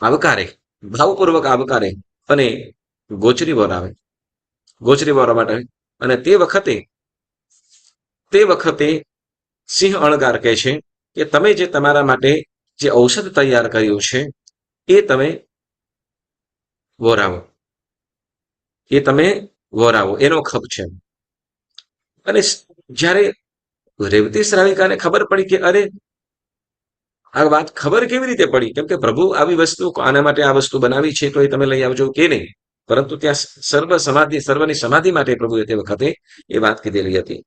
આવકારે, ભાવપૂર્વક આવકારે અને ગોચરી વરાવે, ગોચરી વરાવવા માટે. અને તે વખતે સિંહ અણગાર કહે છે કે તમે જે તમારા માટે જે ઔષધ તૈયાર કર્યું છે એ તમે વરાવો, એ તમે વરાવો, એનો ખપ છે. અને જ્યારે રેવતી શ્રાવિકાને ખબર પડી કે અરે આ વાત ખબર કેવી રીતે પડી, કેમ કે પ્રભુ આવી વસ્તુ આના માટે આ વસ્તુ બનાવી છે તો એ તમે લઈ આવજો કે નહીં, પરંતુ ત્યાં સર્વની સમાધિ માટે પ્રભુએ તે વખતે એ વાત કીધેલી હતી.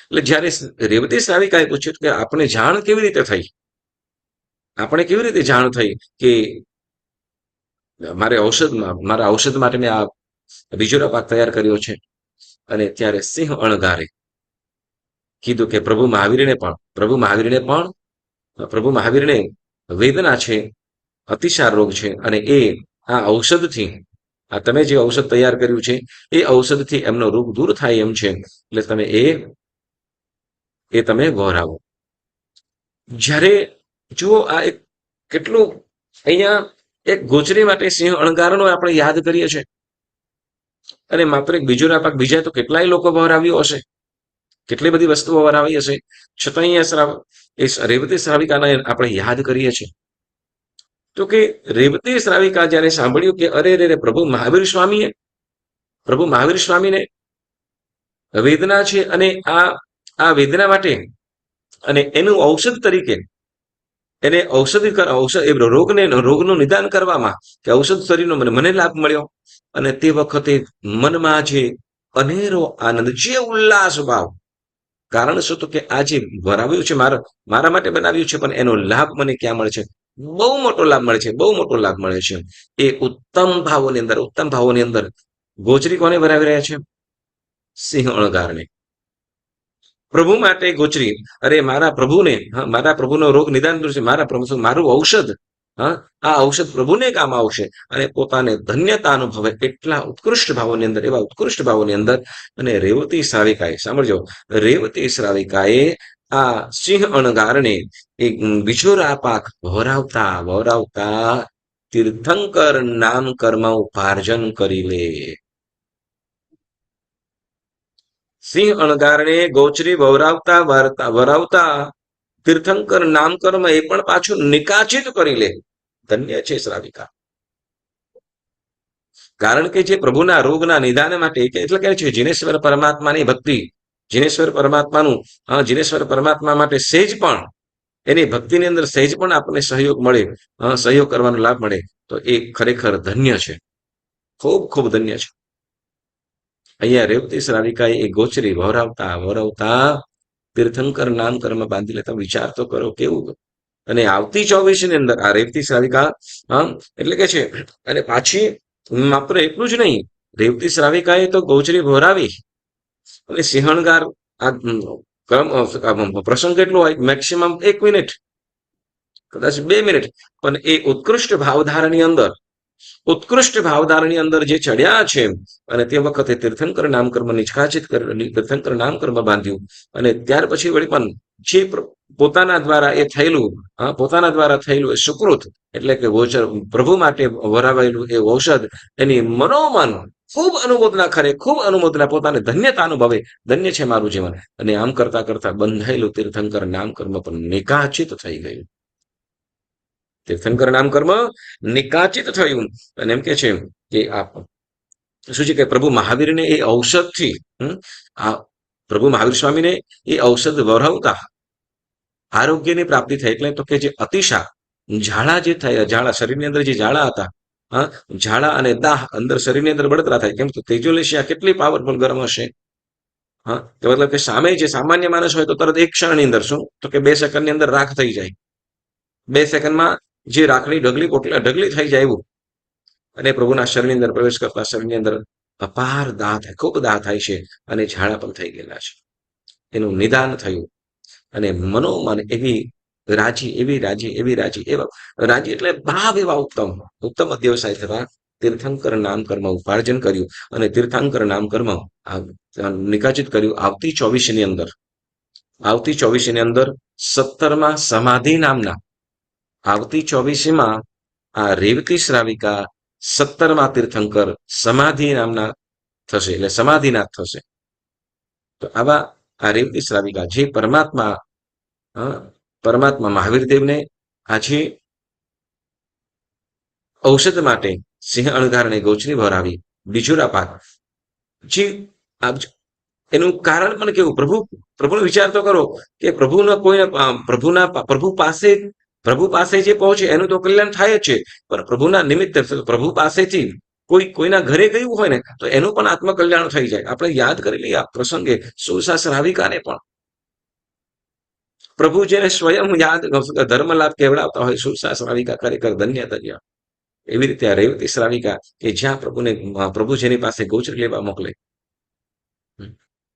એટલે જ્યારે રેવતી શ્રાવિકાએ પૂછ્યું કે આપણે જાણ કેવી રીતે થઈ, આપણે કેવી રીતે જાણ થઈ કે મારા ઔષધ માટે મેં આ બીજોરા પાક તૈયાર કર્યો છે. અને ત્યારે સિંહ અણગારે કીધું કે પ્રભુ મહાવીરને વેદના છે, અતિસાર રોગ છે, અને એ આ ઔષધથી, આ તમે જે ઔષધ તૈયાર કર્યું છે એ ઔષધથી એમનો રોગ દૂર થાય એમ છે, એટલે તમે એ તમે વહોરાવો. જ્યારે જુઓ આ એક કેટલું અહીંયા એક ગોચરી માટે સિંહ અણગારનો આપણે યાદ કરીએ છીએ, અને માત્ર એક બીજોરા પાક બીજા તો કેટલાય લોકો વહોરાવ્યો હશે, કેટલી બધી વસ્તુઓ વરાવી હશે, છતાં અહીંયા એ રેવતી શ્રાવિકાને આપણે યાદ કરીએ છીએ. તો કે રેવતી શ્રાવિકા જ્યારે સાંભળ્યું કે અરે રે પ્રભુ મહાવીર સ્વામીને વેદના છે, અને આ વેદના માટે અને એનું ઔષધ તરીકે એને રોગનું નિદાન કરવામાં કે ઔષધ શરીરનો મને લાભ મળ્યો. અને તે વખતે મનમાં જે અનેરો આનંદ, જે ઉલ્લાસ ભાવ, કારણ શું તો કે આ જે વરાવ્યું છે મારા માટે બનાવ્યું છે, પણ એનો લાભ મને ક્યાં મળે છે, બહુ મોટો લાભ મળે છે, બહુ મોટો લાભ મળે છે. એ ઉત્તમ ભાવોની અંદર ગોચરી કોને વરાવી રહ્યા છે? સિંહ અણગારને. પ્રભુ માટે ગોચરી, અરે મારા પ્રભુનો રોગ નિદાન છે, મારું ઔષધ, આ ઔષધ પ્રભુને કામ આવશે, અને પોતાને ધન્યતા અનુભવે એટલા ઉત્કૃષ્ટ ભાવોની અંદર, એવા ઉત્કૃષ્ટ ભાવોની અંદર. અને રેવતી શ્રાવિકાએ આ સિંહ અણગારને એક બીજોરા પાક વહોરાવતા તીર્થંકર નામ કર્મ ઉપાર્જન કરી લે. સિંહ અણગારને ગોચરી વરાવતા તીર્થંકર નામ કર્મ એ પણ પાછું નિકાચિત કરી લે. ધન્ય છે શ્રાવિકા, કારણ કે જે પ્રભુના રોગના નિદાન માટે, એટલે કહે છે જીનેશ્વર પરમાત્માની ભક્તિ, જીનેશ્વર પરમાત્મા માટે સહેજ પણ એની ભક્તિની અંદર સહેજ પણ આપણને સહયોગ મળે, સહયોગ કરવાનો લાભ મળે, તો એ ખરેખર ધન્ય છે, ખૂબ ખૂબ ધન્ય છે. અહીંયા રેવતી શ્રાવિકાએ એ ગોચરી વહોરાવતા તીર્થંકર નામ કર્મ બાંધી લેતા. વિચાર તો કરો કેવું. અને આવતી 24 ની અંદર આ રેવતી શ્રાવિકા એટલે કે છે, અને પાછી માત્ર એટલું જ નહીં, રેવતી શ્રાવિકાએ તો ગોચરી વહોરાવી અને સિંહણગાર આ પ્રસંગ કેટલો હોય, મેક્સિમમ 1 મિનિટ, કદાચ 2 મિનિટ, પણ એ ઉત્કૃષ્ટ ભાવધારાની અંદર જે ચડ્યા છે, અને તે વખતે તીર્થંકર નામ કર્મ નિષ્કાચિત તીર્થંકર નામ કર્મ બાંધ્યું. અને ત્યાર પછી વળી પણ જે પોતાના દ્વારા થયેલું એ સુકૃત, એટલે કે ગોચર પ્રભુ માટે વરાવેલું એ ઔષધ, એની મનોમન ખૂબ અનુમોદના પોતાને ધન્યતા અનુભવે, ધન્ય છે મારું જીવન. અને આમ કરતા કરતા બંધાયેલું તીર્થંકર નામ કર્મ પણ નિકાચિત થઈ ગયું. તીર્થંકર નામ કર્મ નિકાચિત થયું. અને એમ કે છે કે શું છે કે પ્રભુ મહાવીરને એ ઔષધથી, પ્રભુ મહાવીર સ્વામીને એ ઔષધ વરાવતા આરોગ્યની પ્રાપ્તિ થઈ. એટલે તો કે જે અતિશા, ઝાડા જે થયા, ઝાડા શરીરની અંદર જે ઝાડા હતા, હા, ઝાડા અને દાહ અંદર શરીરની અંદર બળતરા થાય. કેમ તો તેજોલેશિયા કેટલી પાવરફુલ ગરમ હશે. હા, તો મતલબ કે સામે જે સામાન્ય માણસ હોય તો તરત એક ક્ષણની અંદર શું તો કે 2 સેકન્ડની અંદર રાખ થઈ જાય. 2 સેકન્ડમાં જે રાખની ઢગલી થઈ જાય એવું. અને પ્રભુના શરીરની અંદર પ્રવેશ કરતા શરીરની અંદર અપાર દાહ થાય, ખૂબ દાહ થાય છે અને ઝાડા પણ થઈ ગયેલા છે. એનું નિદાન થયું અને મનોમન એવી રાજી, એવી રાજી, એવી રાજી, એવા રાજી એટલે ભાવ એવા ઉત્તમ ઉત્તમ અધ્યવસાય થતા તીર્થંકર નામ કર્મ ઉપાર્જન કર્યું અને તીર્થંકર નામ કર્મ નિકાચિત કર્યું. આવતી 24ની અંદર 17મા સમાધિ નામના, આવતી 24માં આ રેવતી શ્રાવિકા 17મા તીર્થંકર સમાધિ નામના થશે, એટલે સમાધિનાથ થશે. તો આવા આ રેવતી શ્રાવિકા જે પરમાત્મા પરમાત્મા મહાવીર દેવને આજે ઔષધ માટે સિંહ અણધારણે ગોચરી ભરાવી, બીજુરા પાક જે એનું કારણ પણ કેવું, પ્રભુનો વિચાર તો કરો કે પ્રભુ પાસે જે પહોંચે એનું તો કલ્યાણ થાય જ છે, પણ પ્રભુના નિમિત્તે પ્રભુ પાસેથી કોઈના ઘરે ગયું હોય ને તો એનું પણ આત્મકલ્યાણ થઈ જાય. આપણે યાદ કરી લઈએ આ પ્રસંગે સુરસા શ્રાવિકાને પણ પ્રભુ જેને સ્વયં યાદ ધર્મ લાભ કેવડાવતા હોય, સુરસા શ્રાવિકા ખરેખર ધન્ય ધન્ય. એવી રીતે આ રેવતી શ્રાવિકા કે જ્યાં પ્રભુ જેની પાસે ગોચરી લેવા મોકલે,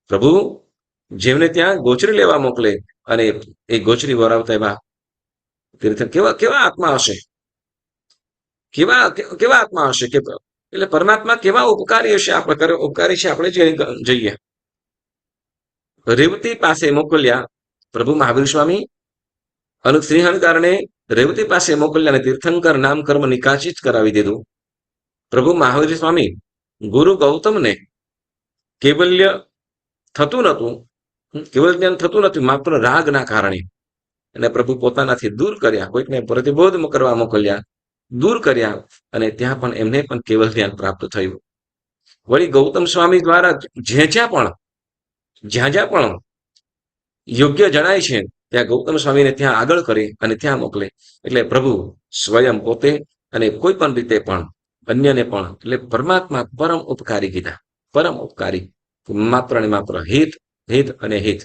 પ્રભુ જેમને ત્યાં ગોચરી લેવા મોકલે અને એ ગોચરી વરાવતા એવા તીર્થ કેવા કેવા આત્મા હશે, કેવા આત્મા હશે કે એટલે પરમાત્મા કેવા ઉપકારી હશે, આપણે ઉપકારી છે આપણે જઈએ. રેવતી પાસે મોકલ્યા પ્રભુ મહાવીર સ્વામી અને સિંહણ કારણે રેવતી પાસે મોકલ્યા અને તીર્થંકર નામ કર્મ નિકાચિત કરાવી દીધું. પ્રભુ મહાવીર સ્વામી ગુરુ ગૌતમને કેવલ્ય થતું નહોતું, કેવલ જ્ઞાન થતું નથી, માત્ર રાગના કારણે અને પ્રભુ પોતાનાથી દૂર કર્યા, કોઈકને પ્રતિબોધ કરવા મોકલ્યા, દૂર કર્યા અને ત્યાં પણ એમને પણ કેવલ જ્ઞાન પ્રાપ્ત થયું. વળી ગૌતમ સ્વામી દ્વારા જ્યાં જ્યાં પણ યોગ્ય જણાય છે ત્યાં ગૌતમ સ્વામીને ત્યાં આગળ કરે અને ત્યાં મોકલે. એટલે પ્રભુ સ્વયં પોતે અને કોઈ પણ રીતે પણ અન્યને પણ, એટલે પરમાત્મા પરમ ઉપકારી કીધા, પરમ ઉપકારી, માત્ર ને માત્ર હિત હિત અને હિત,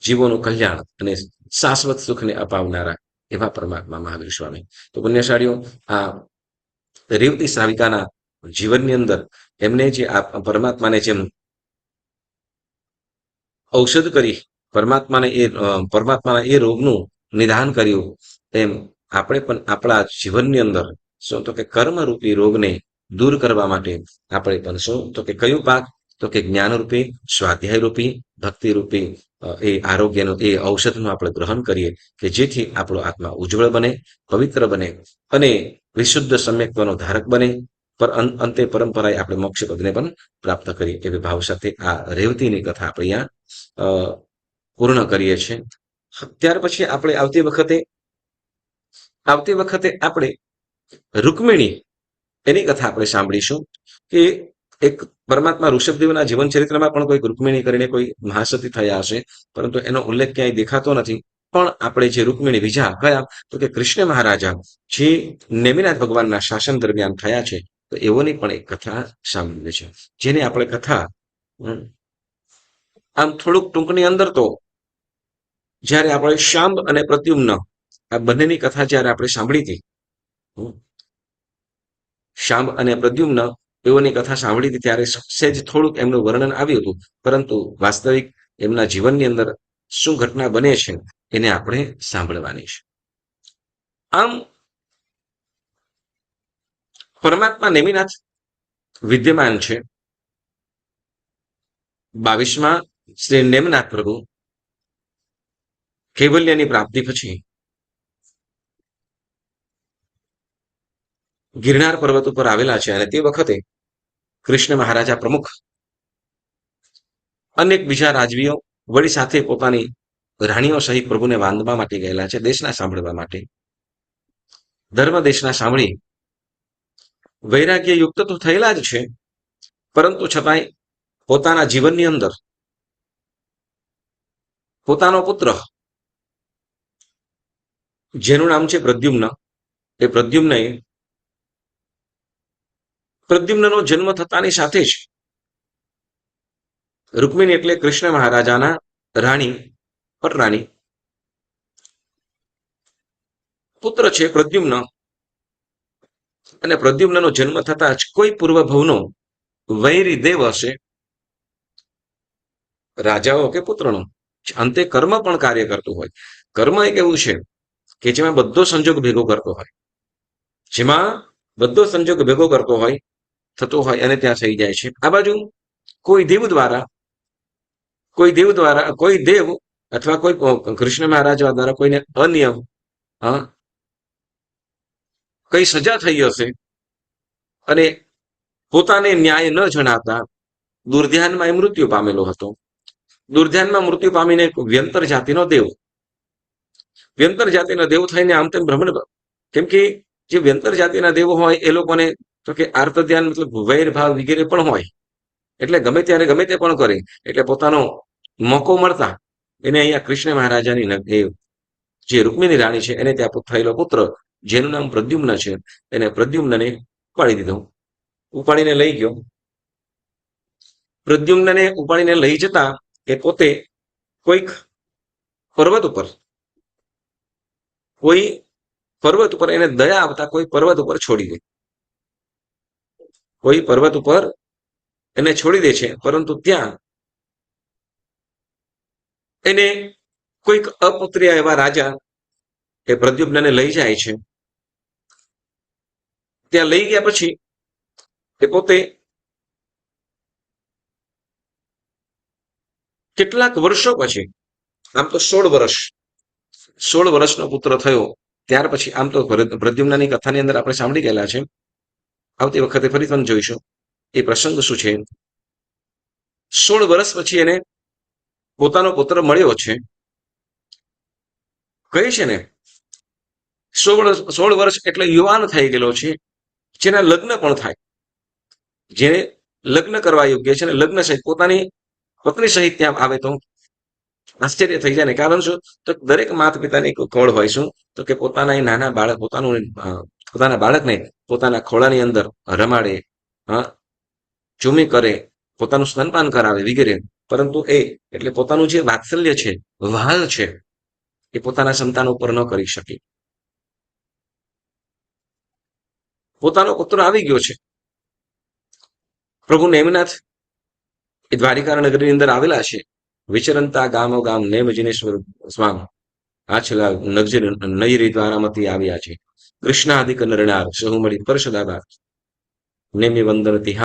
જીવોનું કલ્યાણ અને શાશ્વત સુખને અપાવનારા એવા પરમાત્મા મહાવીર સ્વામી. તો પુણ્યશાળીઓ, આ રેવતી શ્રાવિકાના જીવનની અંદર એમને જે આ પરમાત્માને જેમ ઔષધ કરી પરમાત્માના એ રોગનું નિદાન કર્યું, તેમ આપણે પણ આપણા જીવનની અંદર શું તો કે કર્મરૂપી રોગને દૂર કરવા માટે આપણે પણ શું તો કે કયું પાક તો કે જ્ઞાનરૂપી, સ્વાધ્યાયરૂપી, ભક્તિરૂપી એ આરોગ્યનું એ ઔષધનું આપણે ગ્રહણ કરીએ કે જેથી આપણો આત્મા ઉજ્જવળ બને, પવિત્ર બને અને વિશુદ્ધ સમ્યક્ત્વનો ધારક બને. પર અંતે પરંપરાએ આપણે મોક્ષ પદને પણ પ્રાપ્ત કરીએ એવી ભાવ સાથે આ રેવતીની કથા આપણે અહીંયા પૂર્ણ કરીએ છીએ. ત્યાર પછી આપણે આવતી વખતે આપણે રૂકમિણી એની કથા આપણે સાંભળીશું કે એક પરમાત્મા ઋષભદેવના જીવન ચરિત્રમાં પણ કોઈ રૂકમિણી કરીને કોઈ મહાસતી થયા હશે, પરંતુ એનો ઉલ્લેખ ક્યાંય દેખાતો નથી. પણ આપણે જે રૂકમિણી બીજા કયા તો કે કૃષ્ણ મહારાજા જે નેમિનાથ ભગવાનના શાસન દરમિયાન થયા છે, તો એવોની પણ એક કથા સાંભળીએ છે, જેની આપણે કથા આમ થોડુંક ટૂંકની અંદર તો જ્યારે આપણે શાંબ અને પ્રદ્યુમ્ન આ બંનેની કથા જ્યારે આપણે સાંભળી હતી, શાંબ અને પ્રદ્યુમ્ન એઓની કથા સાંભળી હતી ત્યારે સહેજ થોડુંક એમનું વર્ણન આવ્યું હતું, પરંતુ વાસ્તવિક એમના જીવનની અંદર શું ઘટના બને છે એને આપણે સાંભળવાની છે. આમ પરમાત્મા નેમિનાથ વિદ્યમાન છે. 22મા શ્રી નેમનાથ પ્રભુ કૈવલ્યની પ્રાપ્તિ પછી ગિરનાર પર્વત ઉપર આવેલા છે અને તે વખતે કૃષ્ણ મહારાજા પ્રમુખ અનેક બીજા રાજવીઓ વળી સાથે પોતાની રાણીઓ સહિત પ્રભુને વાંદવા માટે ગયેલા છે, દેશના સાંભળવા માટે. ધર્મ દેશના સાંભળી વૈરાગ્ય યુક્ત તો થયેલા જ છે, પરંતુ છતાંય પોતાના જીવનની અંદર પોતાનો પુત્ર જેનું નામ છે પ્રદ્યુમ્ન. એ પ્રદ્યુમ્નનો જન્મ થતાની સાથે જ રૂકમિણી એટલે કૃષ્ણ મહારાજાના રાણી, પટરાણી પુત્ર છે પ્રદ્યુમ્ન. અને પ્રદ્યુમ્નનો જન્મ થતા જ કોઈ પૂર્વ ભવનો વૈરી દેવ હશે, રાજાઓ કે પુત્રનો, અંતે કર્મ પણ કાર્ય કરતું હોય. કર્મ એક એવું છે કે જેમાં બધો સંજોગ ભેગો કરતો હોય, જેમાં બધો સંજોગ ભેગો કરતો હોય, થતો હોય અને ત્યાં થઈ જાય છે. આ બાજુ કોઈ દેવ દ્વારા, કોઈ દેવ અથવા કોઈ કૃષ્ણ મહારાજા દ્વારા કોઈને અનિયમ, કઈ સજા થઈ હશે અને પોતાને ન્યાય ન જણાતા દુર્ધ્યાનમાં એ મૃત્યુ પામેલો હતો. દુર્ધ્યાનમાં મૃત્યુ પામીને વ્યંતર જાતિનો દેવ, વ્યંતર જાતિનો દેવ થઈને આમ તેમ ભ્રમણ, કેમ કે જે વ્યંતર જાતિના દેવો હોય એ લોકોને તો કે આર્ત ધ્યાન મતલબ વૈર ભાવ વગેરે પણ હોય, એટલે ગમે ત્યારે ગમે તે પણ કરે. એટલે પોતાનો મોકો મળતા એને અહીંયા કૃષ્ણ મહારાજાની જે રૂકમિણી રાણી છે એને ત્યાં થયેલો પુત્ર જેનું નામ પ્રદ્યુમ્ન છે, એને પ્રદ્યુમ્નને ઉપાડી દીધો, ઉપાડીને લઈ ગયો. પ્રદ્યુમ્નને ઉપાડીને લઈ જતા એ પોતે કોઈક પર્વત ઉપર એને દયા આવતા કોઈ પર્વત ઉપર છોડી દે, કોઈ પર્વત ઉપર એને છોડી દે છે. પરંતુ ત્યાં એને કોઈક અપુત્રીય એવા રાજા એ પ્રદ્યુમ્નને લઈ જાય છે. ત્યાં લઈ ગયા પછી એ પોતે કેટલાક વર્ષો પછી, આમ તો 16 વર્ષનો પુત્ર થયો ત્યાર પછી, આમ તો પ્રદ્યુમ્નની કથાની અંદર આપણે સાંભળી ગયેલા છે, આવતી વખતે ફરી પણ જોઈશું એ પ્રસંગ શું છે. 16 વર્ષ પછી એને પોતાનો પુત્ર મળ્યો છે. કહે છે ને 16 વર્ષ એટલે યુવાન થઈ ગયેલો છે, જેના લગ્ન પણ થાય, જેને લગ્ન કરવા યોગ્ય છે, અને લગ્ન સહિત પોતાની પત્ની સહિત ત્યાં આવે તો આશ્ચર્ય થઈ જાય ને. કારણ શું? તો દરેક માતા પિતાની કોળ હોય શું, તો કે પોતાના નાના બાળક, પોતાના બાળકને પોતાના ખોળાની અંદર રમાડે, ચૂમી કરે, પોતાનું સ્તનપાન કરાવે વગેરે. પરંતુ એટલે પોતાનું જે વાત્સલ્ય છે, વહાલ છે, એ પોતાના સંતાન ઉપર ન કરી શકે. પોતાનો પુત્ર આવી ગયો છે. પ્રભુ નેમિનાથ એ દ્વારિકા નગરની અંદર આવેલા છે. વિચરંતા ગામો ગામ નેમ જિનેશ્વર સ્વામ આછલા નગજર નયરી દ્વારામતી આવ્યા છે. કૃષ્ણાધિક નરનાર સહુ મળી પરશદાદાર નેમી વંદનતી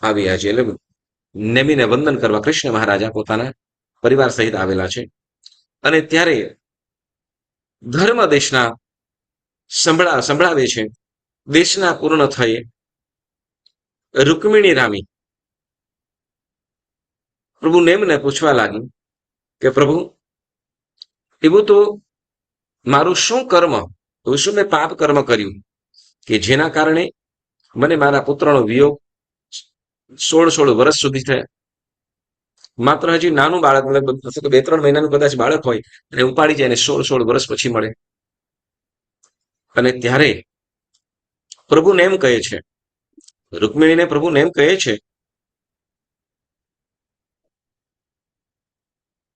આવ્યા છે. એટલે નેમીને વંદન કરવા કૃષ્ણ મહારાજા પોતાના પરિવાર સહિત આવેલા છે. અને ત્યારે ધર્મ દેશના સંભળાવે છે. દેશના પૂર્ણ થઈ રૂકમિણી રામી પ્રભુ નેમને પૂછવા લાગી કે પ્રભુ, એવું તો મારું શું કર્મ, એવું શું મેં પાપ કર્મ કર્યું કે જેના કારણે મને મારા પુત્રનો વિયોગ 16 વર્ષ સુધી થયા. માત્ર હજી નાનું બાળક, 2-3 મહિનાનું કદાચ બાળક હોય અને ઉપાડી જાય ને 16 વર્ષ પછી મળે. અને ત્યારે પ્રભુને એમ કહે છે, રૂકમિણીને પ્રભુને એમ કહે છે,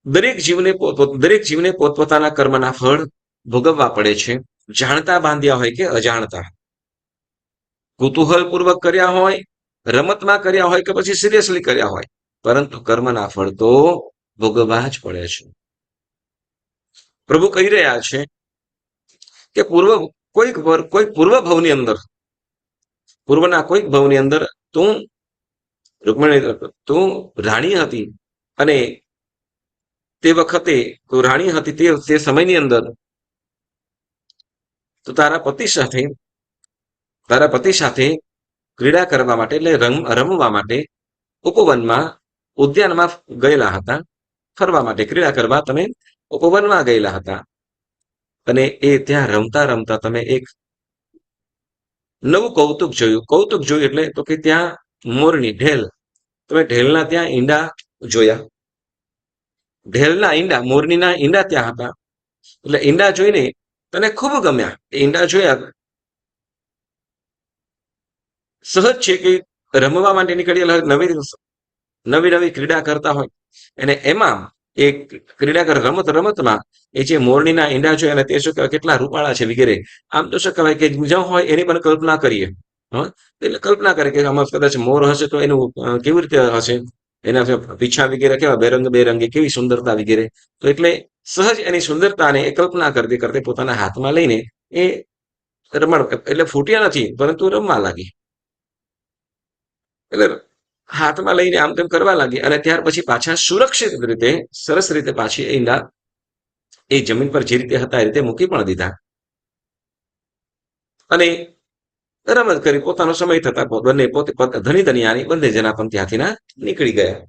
દરેક જીવને પોતપોતાના કર્મના ફળ ભોગવવા પડે છે, જાણતા બાંધ્યા હોય કે અજાણતા, કુતૂહલપૂર્વક કર્યા હોય, રમતમાં કર્યા હોય કે પછી સિરિયસલી કર્યા હોય, પરંતુ કર્મના ફળ તો ભોગવવા જ પડે છે. પ્રભુ કહી રહ્યા છે કે પૂર્વના કોઈક ભવની અંદર તું રૂકમિણી, તું રાણી હતી, અને તે વખતે તું રાણી હતી, તે સમયની અંદર તો તારા પતિ સાથે ક્રીડા કરવા માટે, એટલે રમવા માટે ઉપવનમાં, ઉદ્યાનમાં ગયેલા હતા. ફરવા માટે, ક્રીડા કરવા તમે ઉપવનમાં ગયેલા હતા. અને એ ત્યાં રમતા રમતા તમે એક નવું કૌતુક જોયું. એટલે તો કે ત્યાં મોરની ઢેલ, તમે ઢેલના ત્યાં ઈંડા જોયા. ઢેલના ઈંડા, મોરનીના ઈંડા ત્યાં હતા. એટલે ઈંડા જોઈને તને ખૂબ ગમ્યા. એ ઈંડા જોયા, સહજ છે કે રમવા માટે નીકળેલા નવી નવી નવી ક્રીડા કરતા હોય અને એમાં એ ક્રીડા રમત રમતમાં એ જે મોરનીના ઈંડા જોયા અને તે શું કહેવાય કેટલા રૂપાળા છે વગેરે, આમ તો શું કહેવાય કે ન હોય એની પણ કલ્પના કરીએ. હા, એટલે કલ્પના કરે કે આમાં કદાચ મોર હશે તો એનું કેવી રીતે હશે, એના પીછા વગેરે કેવા બેરંગી કેવી સુંદરતા વગેરે. તો એટલે સહજ એની સુંદરતાને એ કલ્પના કરતી કરતી પોતાના હાથમાં લઈને એ રમણ એટલે ફૂટ્યા નથી પરંતુ રમવા લાગી. એટલે હાથમાં લઈને આમ તેમ કરવા લાગી અને ત્યાર પછી પાછા સુરક્ષિત રીતે સરસ રીતે પાછી ઈંડા એ જમીન પર જે રીતે હતા એ રીતે મૂકી પણ દીધા અને રમત કરી પોતાનો સમય થતા બંને પોતે ધની ધનિયાની બંને જણા પણ ત્યાંથી ના નીકળી ગયા.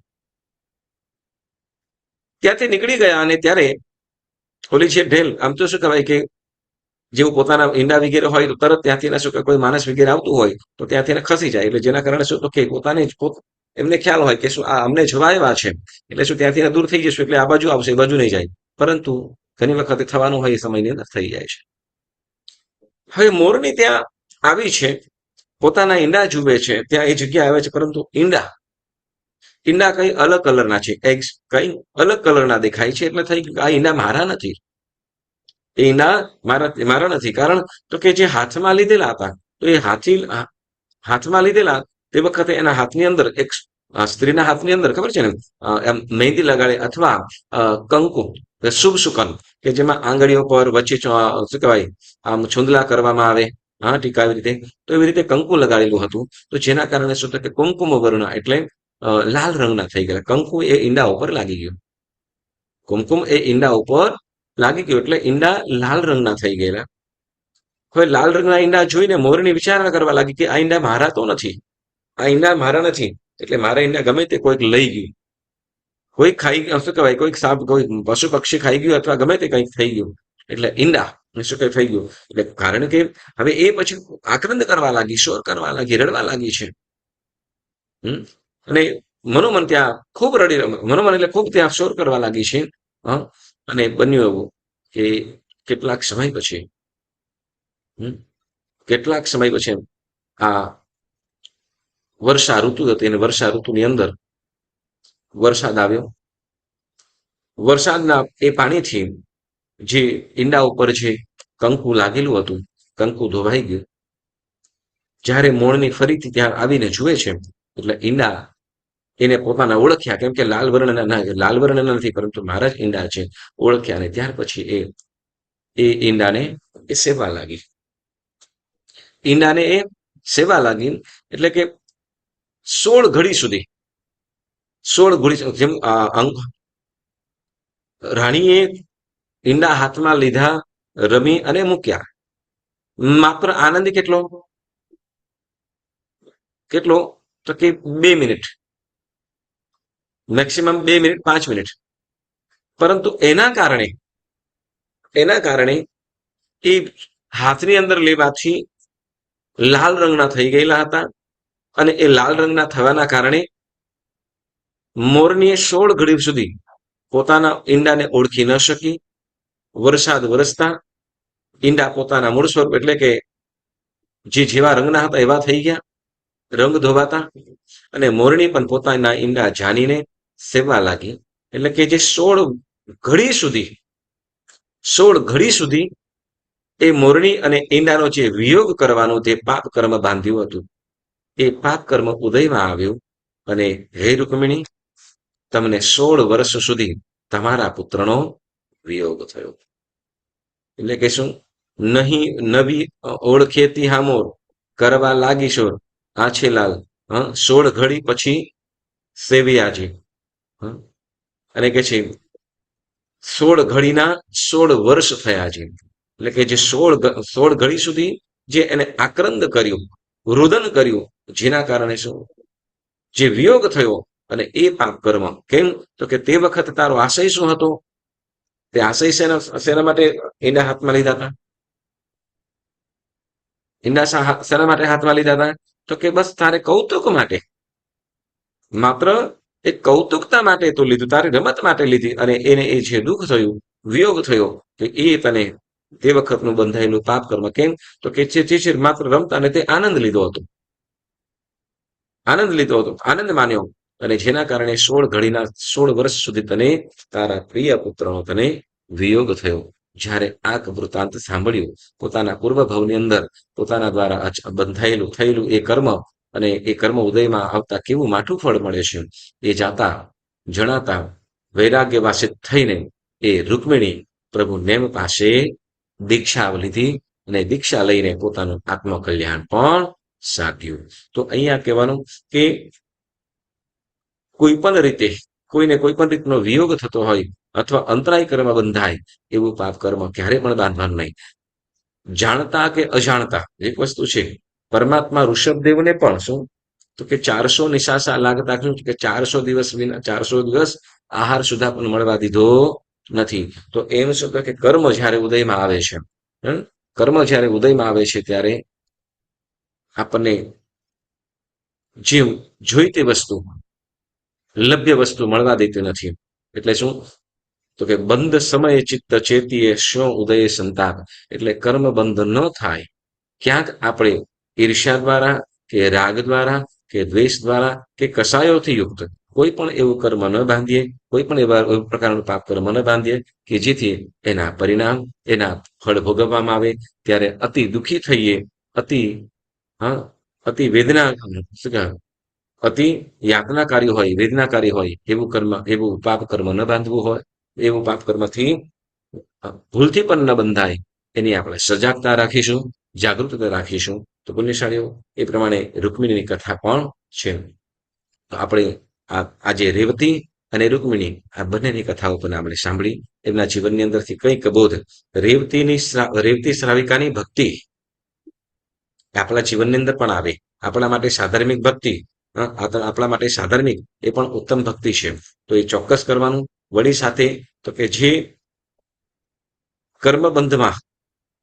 ત્યાંથી નીકળી ગયા અને ત્યારે ઓલી છે ઢેલ, આમ તો શું કહેવાય કે જેવું પોતાના ઈંડા વગેરે હોય તો તરત ત્યાંથી શું કે કોઈ માણસ વગેરે આવતું હોય તો ત્યાંથી ખસી જાય. એટલે જેના કારણે શું તો કે પોતાને જ એમને ખ્યાલ હોય કે શું આ અમને જવા આવ્યા છે એટલે શું ત્યાંથી દૂર થઈ જશું એટલે આ બાજુ આવશે, એ બાજુ નહીં જાય. પરંતુ ઘણી વખતે થવાનું હોય એ સમયની અંદર થઈ જાય છે. હવે મોરની ત્યાં આવી છે, પોતાના ઈંડા જુએ છે, ત્યાં એ જગ્યા આવે છે, પરંતુ ઈંડા ઈંડા કઈ અલગ કલરના છે, એગ્સ કઈ અલગ કલરના દેખાય છે. એટલે થઈ ગયું આ ઈંડા મારા નથી, એ ઈંડા મારા નથી. કારણ તો કે જે હાથમાં લીધેલા હતા તો એ હાથમાં લીધેલા તે વખતે એના હાથની અંદર એક સ્ત્રીના હાથની અંદર ખબર છે ને એમ મહેંદી લગાડે અથવા કંકુ શુભ સુકન કે જેમાં આંગળીઓ પર વચ્ચે શું કહેવાય આમ છુંદલા કરવામાં આવે, હા ટીકા આવી રીતે, તો એવી રીતે કંકુ લગાડેલું હતું. તો જેના કારણે શું થયું કે કુમકુમ વર્ણ એટલે લાલ રંગના થઈ ગયા. કંકુ એ ઈંડા ઉપર લાગી ગયું, કુમકુમ એ ઈંડા ઉપર લાગી ગયું એટલે ઈંડા લાલ રંગના થઈ ગયેલા. હવે લાલ રંગના ઈંડા જોઈને મોરની વિચારણા કરવા લાગી કે આ ઈંડા મારા તો નથી, આ ઈંડા મારા નથી. એટલે મારા ઈંડા ગમે તે કોઈક લઈ ગયું, કોઈ ખાઈ શું કહેવાય કોઈક સાપ કોઈ પશુ પક્ષી ખાઈ ગયું અથવા ગમે તે કંઈક થઈ ગયું. એટલે ઈંડા શું કઈ થઈ ગયું. એટલે કારણ કે હવે એ પછી આક્રંદ કરવા લાગી, શોર કરવા લાગી, રડવા લાગી છે. અને મનોમન ત્યાં ખૂબ રડી, મનોમન એટલે ખૂબ ત્યાં શોર કરવા લાગી છે. અને બન્યું એવું કે કેટલાક સમય પછી કેટલાક સમય પછી આ વર્ષા ઋતુ હતી અને વર્ષા ઋતુની અંદર વરસાદ આવ્યો. વરસાદના એ પાણીથી જે ઈંડા ઉપર જે કંકુ લાગેલું હતું, કંકુ ધોવાઈ ગયું. જ્યારે મોરની ફરીથી ત્યાં આવીને જુએ છે એટલે ઈંડા એને પોતાના ઓળખ્યા, કેમ કે લાલ વર્ણના નથી પરંતુ મારા જ ઈંડા છે, ઓળખ્યા. અને ત્યાર પછી એ ઈંડાને એ સેવા લાગી, ઈંડાને એ સેવા લાગી. એટલે કે 16 ઘડી સુધી 16 ઘડી જેમ રાણીએ ઈંડા હાથમાં લીધા, રમી અને મૂક્યા. માત્ર આનંદ કેટલો કેટલો તો કે 2 મિનિટ, મેક્સિમમ 2 મિનિટ 5 મિનિટ. પરંતુ એના કારણે એ હાથની અંદર લેવાથી લાલ રંગના થઈ ગયેલા હતા. અને એ લાલ રંગના થવાના કારણે મોરનીએ 16 ઘડી સુધી પોતાના ઈંડાને ઓળખી ન શકી. વરસાદ વરસતા ઈંડા પોતાના મૂળ સ્વરૂપ એટલે કે જે જેવા રંગના હતા એવા થઈ ગયા, રંગ ધોવાતા. અને મોરણી પણ પોતાના ઈંડા જાણીને સેવા લાગી. એટલે કે જે 16 ઘડી સુધી એ મોરણી અને ઈંડાનો જે વિયોગ કરવાનું જે પાપ કર્મ બાંધ્યું હતું એ પાપ કર્મ ઉદયમાં આવ્યું. અને હે રૂકમિણી, તમને 16 વર્ષ સુધી તમારા પુત્રનો વિયોગ થયો. એટલે કે શું, નહીં નવી ઓળખેતી હામોર કરવા લાગી શોર આછે લાલ, 16 ઘડી પછી સેવિયાજી. અને કે છે 16 ઘડીના 16 વર્ષ થયા છે. એટલે કે જે 16 ઘડી સુધી જે એને આક્રંદ કર્યું, રુદન કર્યું, જેના કારણે શું જે વિયોગ થયો. અને એ પાપ કર્મ કેમ તો કે તે વખત તારો આશય શું હતો, તે આશય શેના માટે ઈંડા હાથમાં લીધા હતા, ઈંડા શેના માટે હાથમાં લીધા હતા તો કે બસ તારે કૌતુક માટે, માત્ર એ કૌતુકતા માટે તો લીધું, તારી રમત માટે લીધી, અને એને એ છે દુઃખ થયું, વિયોગ થયો, કે એ તને તે વખતનું બંધાયેલું પાપ કર્મ. કેમ? તો કે જે માત્ર રમતા અને તે આનંદ લીધો હતો, આનંદ માન્યો, અને જેના કારણે 16 વર્ષ સુધી તને તારા પ્રિય પુત્રનો તને વિયોગ થયો. જ્યારે આ વૃત્તાંત સાંભળ્યું, પોતાના પૂર્વ ભવની અંદર પોતાના દ્વારા બંધાયેલું થયેલું એ કર્મ, અને એ કર્મ ઉદયમાં આવતા કેવું માઠું ફળ મળે છે, એ જાતા જણાતા વૈરાગ્ય વાસિત થઈને એ રૂકમિણી પ્રભુ નેમ પાસે દીક્ષા લીધી, અને દીક્ષા લઈને પોતાનું આત્મકલ્યાણ પણ સાધ્યું. તો અહીંયા કહેવાનું કે કોઈ પણ રીતે કોઈને કોઈ પણ રીતનો વિયોગ થતો હોય અથવા અંતરાય કર્મ બંધાય, એવું પાપ કર્મ ક્યારે પણ બાંધવાનું નહીં. જાણતા કે અજાણતા એક વસ્તુ છે. પરમાત્મા ઋષભદેવને પણ શું, તો કે 400 નિશાસા લાગતા શું કે 400 દિવસ આહાર સુધા પણ મળવા દીધો નથી. તો એમ શું કે કર્મ જ્યારે ઉદયમાં આવે છે, કર્મ જ્યારે ઉદયમાં આવે છે, ત્યારે આપણને જે જોઈતી વસ્તુ, લભ્ય વસ્તુ મળવા દેતી નથી. એટલે શું? તો કે બંધ સમયે ચિત્ત ચેતીએ શું ઉદય સંતાપ. એટલે કર્મ બંધ ન થાય. ક્યાંક આપણે ઈર્ષ્યા દ્વારા કે રાગ દ્વારા કે દ્વેષ દ્વારા કે કસાયોથી યુક્ત કોઈ પણ એવું કર્મ ન બાંધીએ, કોઈ પણ એવા પ્રકારનું પાપ કર્મ ન બાંધીએ કે જેથી એના પરિણામ, એના ફળ ભોગવવામાં આવે ત્યારે અતિ દુઃખી થઈએ, અતિ હા અતિ વેદના, શું કહેવાય, અતિ યાતનાકારી હોય, વેદનાકારી હોય એવું કર્મ, એવું પાપ કર્મ ન બાંધવું હોય. એવું પાપ કર્મથી ભૂલથી પણ ન બંધાય, એની આપણે સજાગતા રાખીશું, જાગૃતતા રાખીશું, તો પુણ્યશાળીઓ એ પ્રમાણે રૂકમિણીની કથા પણ છે. તો આપણે આજે રેવતી અને રૂકમિણી આ બંનેની કથાઓ પણ આપણે સાંભળી, એમના જીવનની અંદરથી કંઈક બોધ. રેવતી શ્રાવિકાની ભક્તિ આપણા જીવનની અંદર પણ આવે. આપણા માટે સાધર્મિક ભક્તિ, આપણા માટે સાધર્મિક એ પણ ઉત્તમ ભક્તિ છે. તો એ ચોક્કસ કરવાનું. વળી સાથે તો કે જે કર્મબંધમાં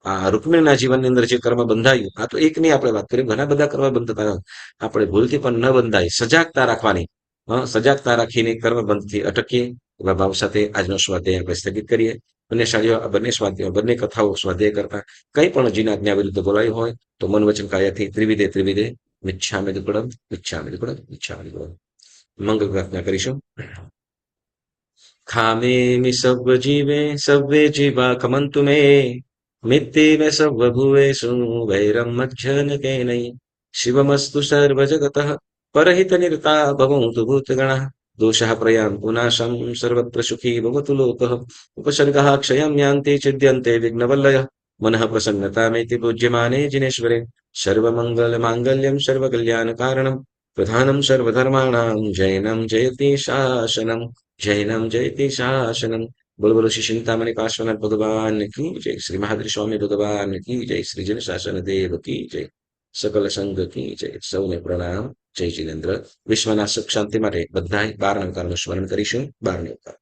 આ રૂકમિણીના જીવનની અંદર જે કર્મ બંધાયું, આ તો એકની આપણે વાત કરીએ, ઘણા બધા કર્મ બંધતા આપણે ભૂલથી પણ ન બંધાય, સજાગતા રાખવાની. સજાગતા રાખીને કર્મબંધથી અટકીએ. એવા ભાવ સાથે આજનો સ્વાધ્યાય આપણે સ્થગિત કરીએ. બંને શાળીઓ બંને સ્વાધ્યાય, બંને કથાઓ સ્વાધ્યાય કરતા કંઈ પણ જીના આજ્ઞા વિરુદ્ધ બોલાયું હોય તો મન વચન કાયાથી ત્રિવિધે મિચ્છામિ દુક્કડમ મિચ્છામિ દુક્કડમ મિચ્છામિ દુક્કડમ. મંગળ પ્રાર્થના કરીશું. ખામેમિ સર્વ જીવે સર્વે જીવા ખમંતુ મે મિત્તે મે સર્વ ભુવેષુ વૈરમ મજ્જન કેનૈ શિવમસ્તુ સર્વ જગતઃ પરહિત નિરતા ભવन्तु ભૂતગણઃ દોષઃ પ્રયાન્તુ નાશં સર્વત્ર સુખી ભવતુ લોકઃ ઉપસર્ગः ક્ષયં યાન્તિ છિદ્યन्ते વિઘ્નવલ્લયः મનઃ પ્રસન્નતામેતિ પૂજ્યમાને જિનેશ્વરે સર્વમંગલ માંગલ્યં સર્વકલ્યાણકારણં પ્રધાनं સર્વધર્માણાં જૈનં જયતિ શાસનम् જૈનમ જયતિ શાસનમ. બોલો બોલો શ્રી ચિંતામણી પાર્શ્વનાથ ભગવાન કી જય, શ્રી મહાવીર સ્વામી ભગવાન કી જય, શ્રી જન શાસન દેવ કી જય, સકલ સંઘ કી જય. સૌને પ્રણામ. જય જિનેન્દ્ર. વિશ્વના સુખ શાંતિ માટે બધાય 12 અંકારનું સ્મરણ કરીશું. 12 અંકાર.